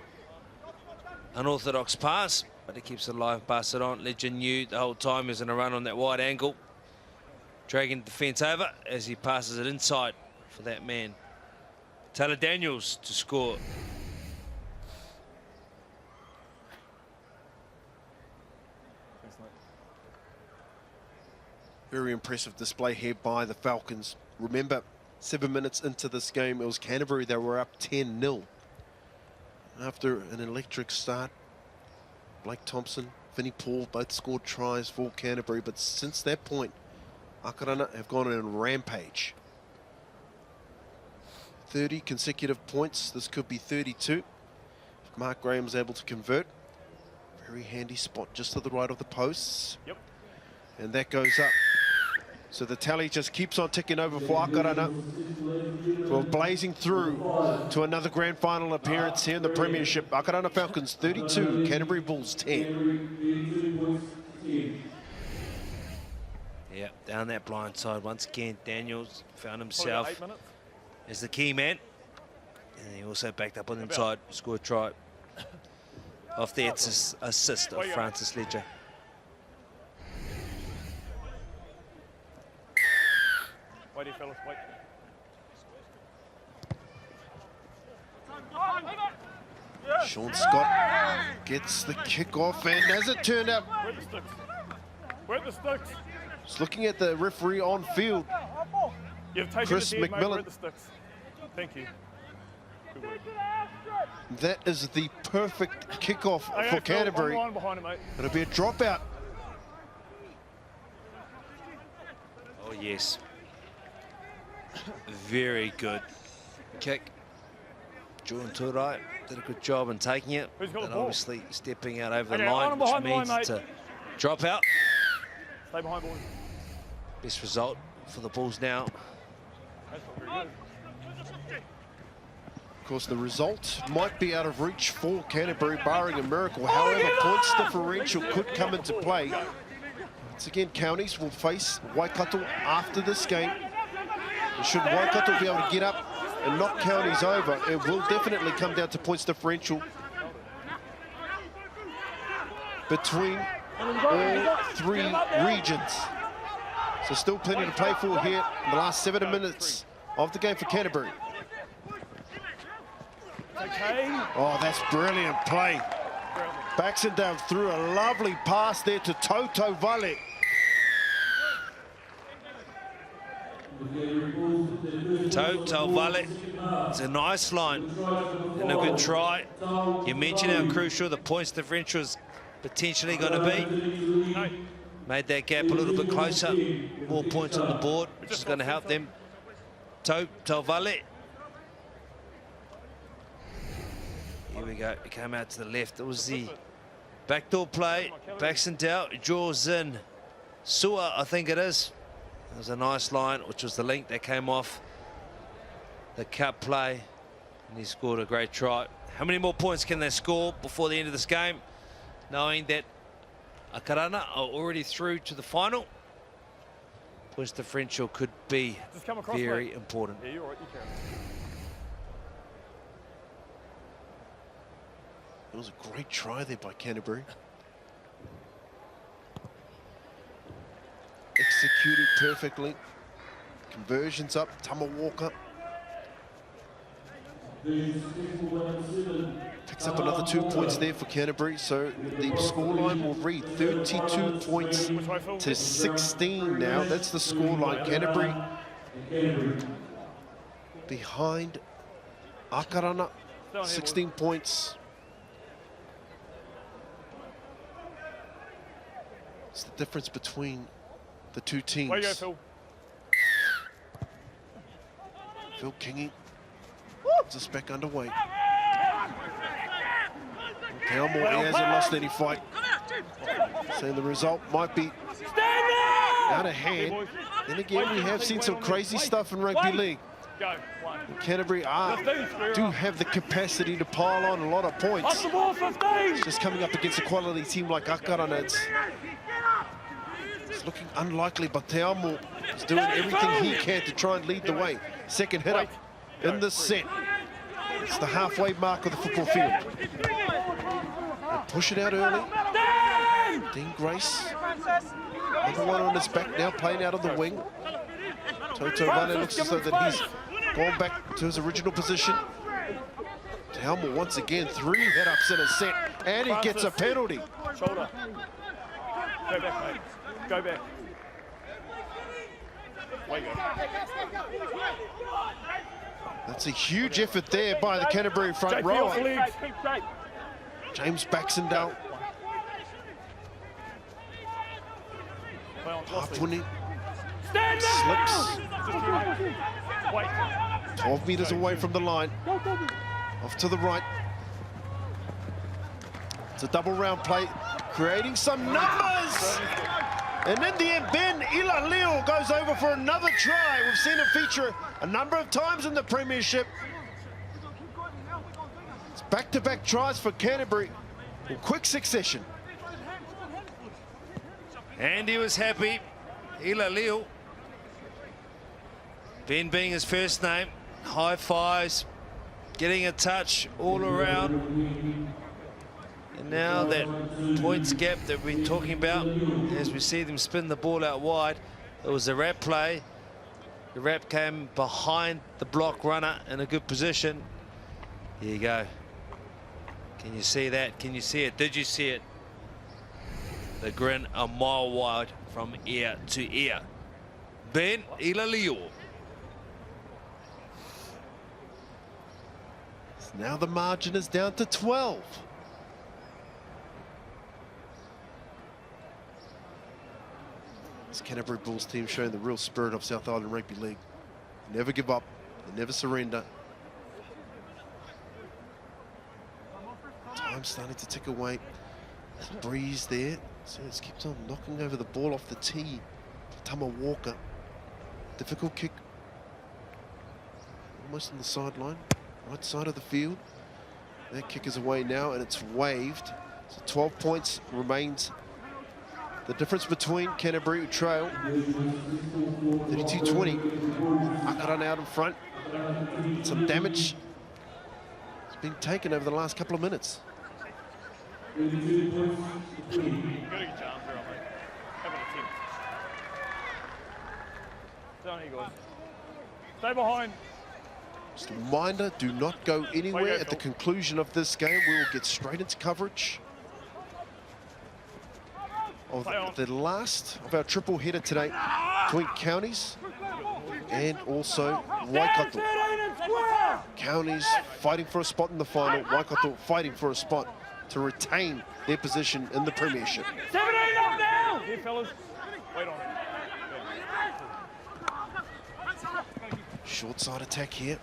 unorthodox pass, but he keeps it alive, pass it on. Ledger knew the whole time he was going to run on that wide angle. Dragging the defence over as he passes it inside for that man. Taylor Daniels to score. Very impressive display here by the Falcons. Remember, 7 minutes into this game, it was Canterbury that were up 10-0. After an electric start, Blake Thompson, Vinnie Paul both scored tries for Canterbury, but since that point, Akarana have gone on a rampage. 30 consecutive points. This could be 32. If Mark Graham's able to convert. Very handy spot just to the right of the posts. Yep. And that goes up. So the tally just keeps on ticking over for Akarana. Well, blazing through to another grand final appearance here in the Premiership. Akarana Falcons 32, Canterbury Bulls 10. Yeah, down that blind side once again. Daniels found himself as the key man. And he also backed up on the inside, scored a try off the assist of Francis Ledger. Wait here, fellas, wait. Sean Scott gets the kickoff, and as it turned out, Where the sticks? Where the sticks? just looking at the referee on field, You've taken Chris the head, mate. Where McMillan. the sticks? Thank you. Good work. that is the perfect kickoff Okay, for Phil, Canterbury. one line behind it, mate. It'll be a dropout. Oh, yes. Very good kick. Jordan Turai did a good job in taking it. Who's got the And ball? obviously stepping out over the Okay, line, on which behind the line, means mate. to drop out. Stay behind, boys. Best result for the Bulls now. That's not very good. Of course, the result might be out of reach for Canterbury, barring a miracle. However, points differential could come into play. Once again, Counties will face Waikato after this game. And should Waikato be able to get up and knock Counties over, it will definitely come down to points differential between all three regions. So still plenty to play for here in the last 7 minutes of the game for Canterbury. Okay. Oh, that's brilliant play. Baxendale threw a lovely pass there to Toto Vale. Toto Vale, it's a nice line and a good try. You mentioned how crucial the points differential is potentially going to be. Made that gap a little bit closer. More points on the board, which is going to help them. Toto Vale. Here we go. It came out to the left. It was the backdoor play. Baxendale draws in Sua, I think it is. It was a nice line, which was the link that came off the cut play, and he scored a great try. How many more points can they score before the end of this game, knowing that Akarana are already through to the final? Points differential could be very important. Yeah, you're right, you can. It was a great try there by Canterbury. Executed perfectly. Conversions up, Tama Walker. Picks up another 2 points there for Canterbury, so the scoreline will read 32 points to 16 now. That's the scoreline. Canterbury behind Akarana, 16 points. It's the difference between the two teams. Where you go, Phil? Phil Kingy is a spec underway. Taumor, he hasn't lost any fight. So the result might be out of hand. Then again, we have seen some crazy stuff in rugby league. Canterbury do have the capacity to pile on a lot of points. It's just coming up against a quality team like Akarana. It's looking unlikely, but Taumor is doing everything he can to try and lead the way. Second hit up in the set. It's the halfway mark of the football field. They push it out early. Dean Grace, another one on his back now, playing out of the wing. Toto Vale looks as though that he's gone back to his original position. Taumor once again, 3 hit-ups in a set, and he gets a penalty. Shoulder. Go back, mate. Go back. Way go. That's a huge effort there by the Canterbury front row. James Baxendale. Half-winning. Slips. 12 metres away from the line. Off to the right. It's a double round play, creating some numbers. And in the end, Ben Ilalio goes over for another try. We've seen him feature a number of times in the Premiership. It's back-to-back tries for Canterbury in quick succession. And he was happy. Ilalio. Ben being his first name. High fives. Getting a touch all around. And now that points gap that we're talking about, as we see them spin the ball out wide, it was a wrap play. The wrap came behind the block runner in a good position. Here you go. Can you see that? Can you see it? Did you see it? The grin a mile wide from ear to ear. Ben Ilalio. Now the margin is down to 12. This Canterbury Bulls team showing the real spirit of South Island Rugby League. never give up, they never surrender. Time starting to tick away. There's a breeze there, so it's keeps on knocking over the ball off the tee. Tama Walker, difficult kick, almost on the sideline, right side of the field. That kick is away now, and it's waved. So 12 points remains. The difference between Canterbury, who trail 32-20. Akarana out in front. Some damage has been taken over the last couple of minutes. Stay behind. Just a reminder, do not go anywhere at the conclusion of this game. We will get straight into coverage of the last of our triple header today between Counties and also Waikato. Counties fighting for a spot in the final, Waikato fighting for a spot to retain their position in the premiership. 17 up now! Here, fellas. Wait on it. Short side attack here.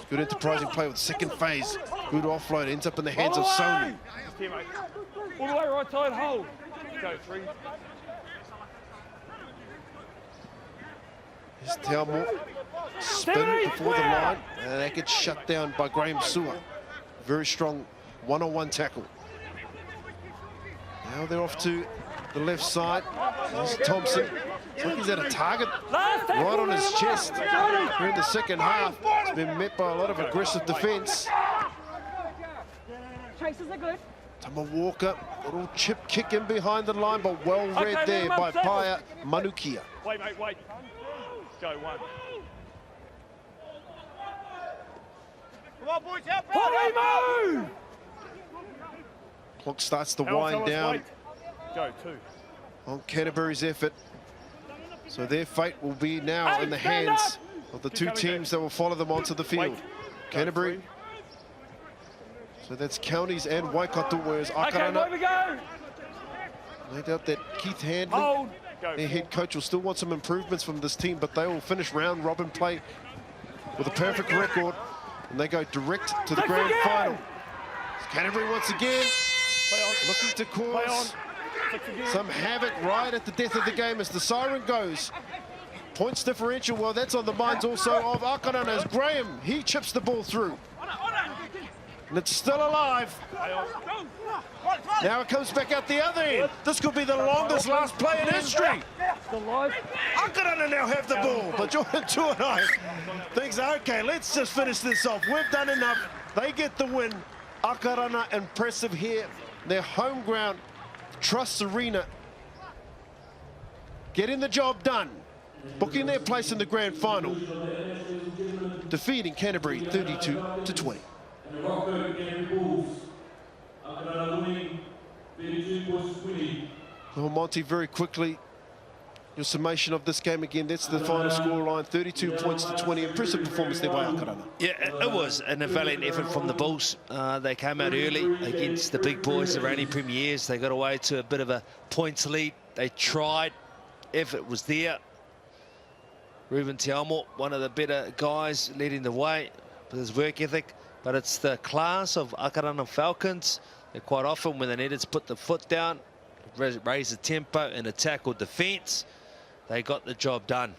Good enterprising play with the second phase. Good offload, ends up in the hands of Sony. Here, mate. All the way right side, hold. Go, 3. Here's Telmo. Spin before the line, and that gets shut down by Graham Sewer. Very strong one-on-one tackle. Now they're off to the left side. There's Thompson. Looks like he's at a target right on his chest. Here in the second half, it's been met by a lot of aggressive defence. Chasers are good. Tama Walker, little chip kick in behind the line, but well read there by Paia Manukia. Wait, mate, wait. Go, 1. Come on, boys, help! Move! Clock starts to wind down Go, 2. on Canterbury's effort. So their fate will be now in the hands of the two teams that will follow them onto the field. Canterbury. So that's Counties and Waikato, whereas Akarana. No doubt that Keith Handley, their head coach, will still want some improvements from this team, but they will finish round robin play with a perfect record, and they go direct to the grand final. Canterbury once again looking to cause some havoc right at the death of the game as the siren goes. Points differential, well, that's on the minds also of Akarana as Graham, he chips the ball through. And it's still alive. Now it comes back out the other end. This could be the longest last play in history. Akarana now have the ball, but Jordan Tuanai thinks, okay, let's just finish this off. We've done enough. They get the win. Akarana impressive here. Their home ground, Trust Arena, getting the job done, booking their place in the grand final, defeating Canterbury 32-20. Well, Monty, very quickly, your summation of this game again. That's the final scoreline, 32 points to 20. Impressive performance there by Akarana. Yeah, it was an valiant effort from the Bulls. They came out early against the big boys, the reigning premiers. They got away to a bit of a points lead. They tried. Effort was there. Ruben Tiamo, one of the better guys, leading the way with his work ethic. But it's the class of Akarana Falcons that quite often, when they needed to put the foot down, raise the tempo and attack or defence, they got the job done.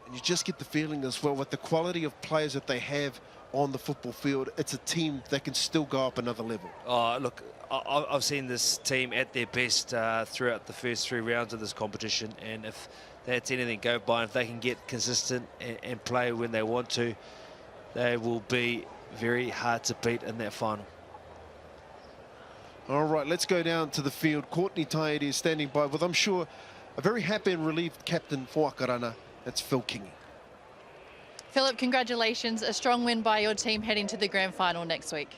And you just get the feeling as well, with the quality of players that they have on the football field, it's a team that can still go up another level. Oh, look, I've seen this team at their best throughout the first 3 rounds of this competition, and if that's anything go by, if they can get consistent and play when they want to, they will be very hard to beat in that final. All right, let's go down to the field. Courtney Tairi is standing by with, I'm sure, a very happy and relieved captain for Akarana. That's Phil Kingy. Philip, congratulations. A strong win by your team heading to the grand final next week.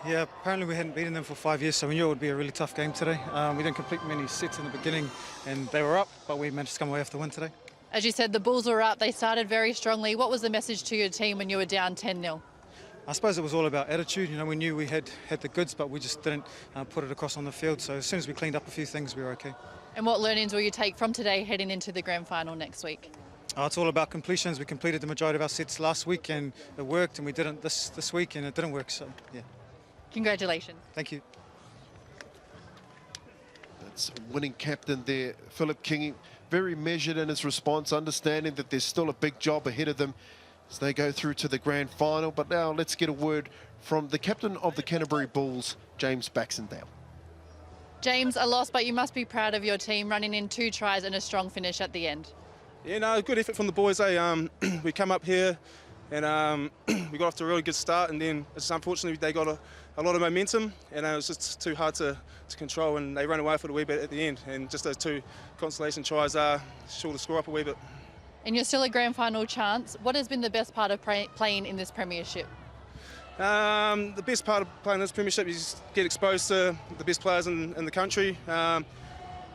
Yeah, apparently we hadn't beaten them for 5 years, so we knew it would be a really tough game today. We didn't complete many sets in the beginning, and they were up, but we managed to come away with the win today. As you said, the Bulls were up. They started very strongly. What was the message to your team when you were down 10-0? I suppose it was all about attitude. You know, we knew we had the goods, but we just didn't put it across on the field. So as soon as we cleaned up a few things, we were okay. And what learnings will you take from today heading into the grand final next week? It's all about completions. We completed the majority of our sets last week and it worked, and we didn't this week and it didn't work, so yeah. Congratulations. Thank you. That's winning captain there, Philip Kingy. Very measured in his response, understanding that there's still a big job ahead of them as they go through to the grand final. But now let's get a word from the captain of the Canterbury Bulls, James Baxendale. James, a loss, but you must be proud of your team running in 2 tries and a strong finish at the end. Yeah, no, good effort from the boys. We come up here and we got off to a really good start, and then it's unfortunately they got a lot of momentum, and it was just too hard to control, and they ran away for it a wee bit at the end, and just those 2 consolation tries sure to score up a wee bit. And you're still a grand final chance. What has been the best part of playing in this premiership? The best part of playing this premiership is get exposed to the best players in the country,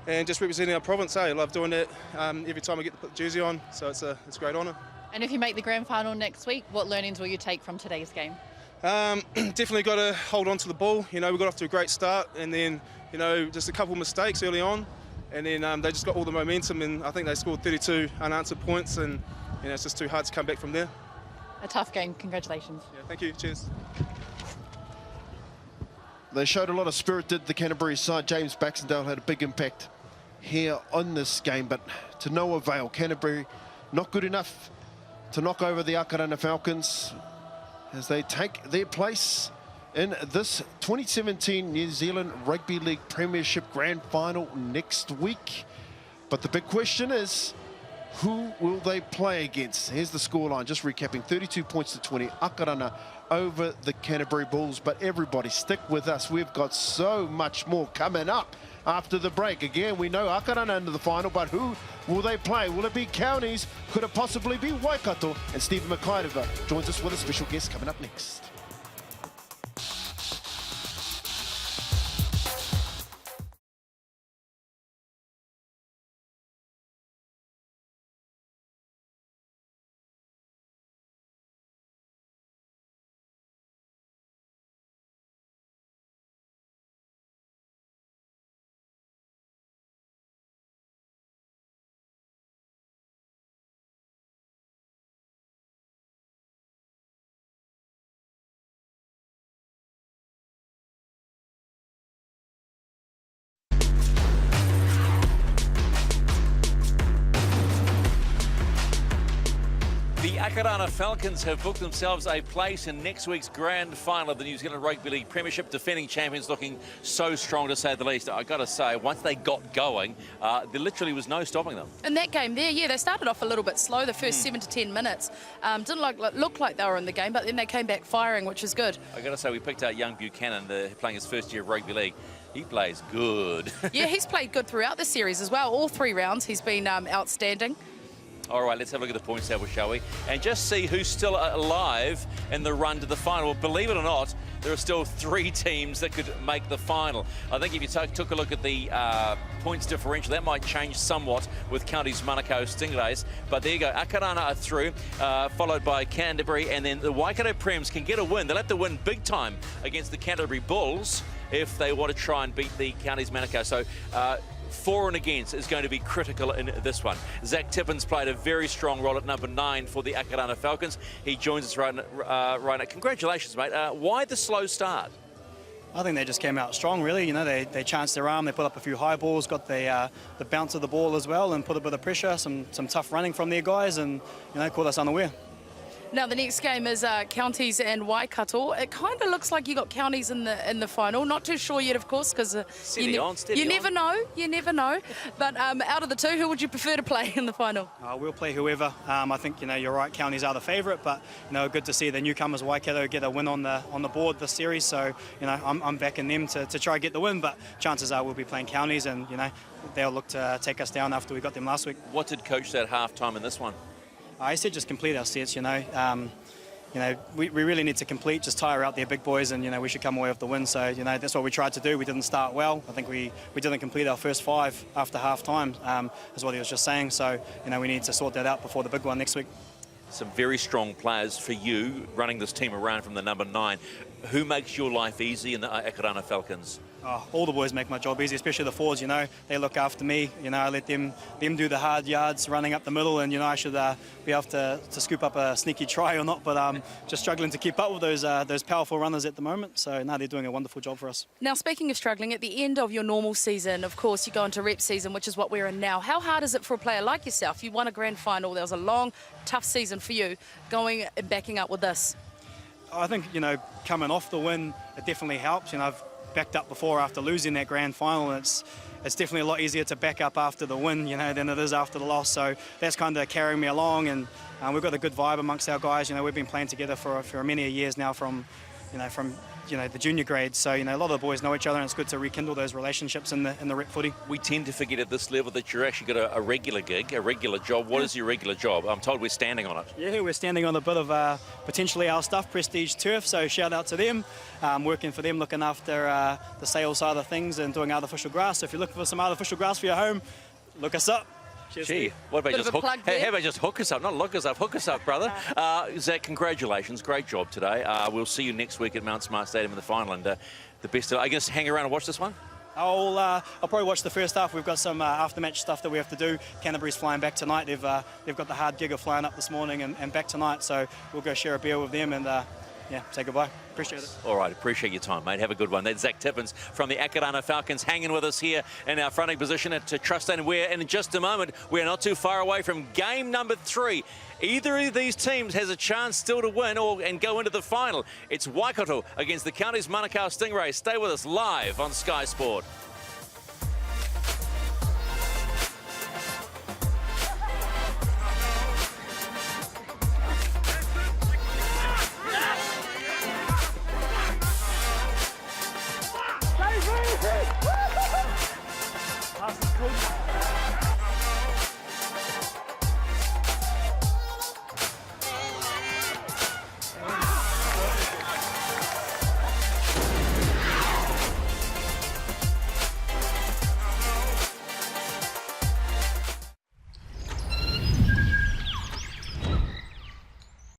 and just representing our province. I love doing that every time I get to put the jersey on, so it's a great honour. And if you make the grand final next week, what learnings will you take from today's game? Definitely got to hold on to the ball. You know, we got off to a great start, and then, you know, just a couple of mistakes early on, and then they just got all the momentum, and I think they scored 32 unanswered points, and you know, it's just too hard to come back from there. A tough game. Congratulations. Yeah, thank you. Cheers. They showed a lot of spirit, did the Canterbury side. James Baxendale had a big impact here on this game, but to no avail. Canterbury not good enough to knock over the Akarana Falcons as they take their place in this 2017 New Zealand Rugby League Premiership Grand Final next week. But the big question is, who will they play against? Here's the scoreline, just recapping, 32 points to 20, Akarana over the Canterbury Bulls. But everybody, stick with us. We've got so much more coming up after the break. Again, we know Akarana into the final, but who will they play? Will it be Counties? Could it possibly be Waikato? And Stephen McIver joins us with a special guest coming up next. The Akarana Falcons have booked themselves a place in next week's grand final of the New Zealand Rugby League Premiership. Defending champions looking so strong, to say the least. I've got to say, once they got going, there literally was no stopping them. In that game there, yeah, they started off a little bit slow the first 7 to 10 minutes. Didn't look like they were in the game, but then they came back firing, which is good. I've got to say, we picked out young Buchanan, playing his first year of rugby league. He plays good. Yeah, he's played good throughout the series as well. All 3 rounds, he's been outstanding. All right, let's have a look at the points table, shall we? And just see who's still alive in the run to the final. Believe it or not, there are still 3 teams that could make the final. I think if you took a look at the points differential, that might change somewhat with Counties Manukau Stingrays. But there you go, Akarana are through, followed by Canterbury, and then the Waikato Prems can get a win. They'll have to win big time against the Canterbury Bulls if they want to try and beat the Counties Manukau. So, for and against is going to be critical in this one. Zach Tippins played a very strong role at number 9 for the Akarana Falcons. He joins us right now. Congratulations, mate. Why the slow start? I think they just came out strong, really. You know, they chanced their arm, they put up a few high balls, got the bounce of the ball as well, and put a bit of pressure, some tough running from their guys, and caught us unaware. Now the next game is Counties and Waikato. It kind of looks like you got Counties in the final. Not too sure yet, of course, because you never know. You never know. But out of the 2, who would you prefer to play in the final? We'll play whoever. I think you're right. Counties are the favourite, but good to see the newcomers Waikato get a win on the board this series. So I'm backing them to try and get the win. But chances are we'll be playing Counties, and they'll look to take us down after we got them last week. What did Coach say at half time in this one? I said just complete our sets, we really need to complete, just tire out their big boys, and, we should come away with the win. So, that's what we tried to do. We didn't start well. I think we didn't complete our first 5 after half-time, is what he was just saying. So, we need to sort that out before the big one next week. Some very strong players for you running this team around from the number 9. Who makes your life easy in the Akarana Falcons? Oh, all the boys make my job easy, especially the forwards, you know. They look after me, you know, I let them do the hard yards running up the middle, and, you know, I should be able to scoop up a sneaky try or not, but just struggling to keep up with those powerful runners at the moment. So, no, they're doing a wonderful job for us. Now, speaking of struggling, at the end of your normal season, of course, you go into rep season, which is what we're in now. How hard is it for a player like yourself? You won a grand final. There was a long, tough season for you, going and backing up with this. I think, you know, coming off the win, it definitely helps. You know, I've backed up before after losing that grand final. It's definitely a lot easier to back up after the win, you know, than it is after the loss. So that's kind of carrying me along, and we've got a good vibe amongst our guys. You know, we've been playing together for many years now from the junior grades. So, you know, a lot of the boys know each other, and it's good to rekindle those relationships in the rep footy. We tend to forget at this level that you're actually got a regular gig, a regular job. What is your regular job? I'm told we're standing on it. Yeah, we're standing on a bit of potentially our stuff, Prestige Turf, so shout out to them. Working for them, looking after the sales side of things and doing artificial grass. So if you're looking for some artificial grass for your home, look us up. Cheers. Gee, what about just hook? Hey, how about just hook us up? Not look us up, hook us up, brother. Zach, congratulations, great job today. We'll see you next week at Mount Smart Stadium in the final, and the best. Are you going to hang around and watch this one? I'll probably watch the first half. We've got some after-match stuff that we have to do. Canterbury's flying back tonight. They've got the hard gig of flying up this morning and back tonight, so we'll go share a beer with them and yeah, say goodbye. Appreciate it. All right, appreciate your time, mate. Have a good one. That's Zach Tippins from the Akarana Falcons hanging with us here in our fronting position at Trust Stadium. We're in just a moment. We're not too far away from game number 3. Either of these teams has a chance still to win and go into the final. It's Waikato against the Counties Manukau Stingrays. Stay with us live on Sky Sport. Pass is good.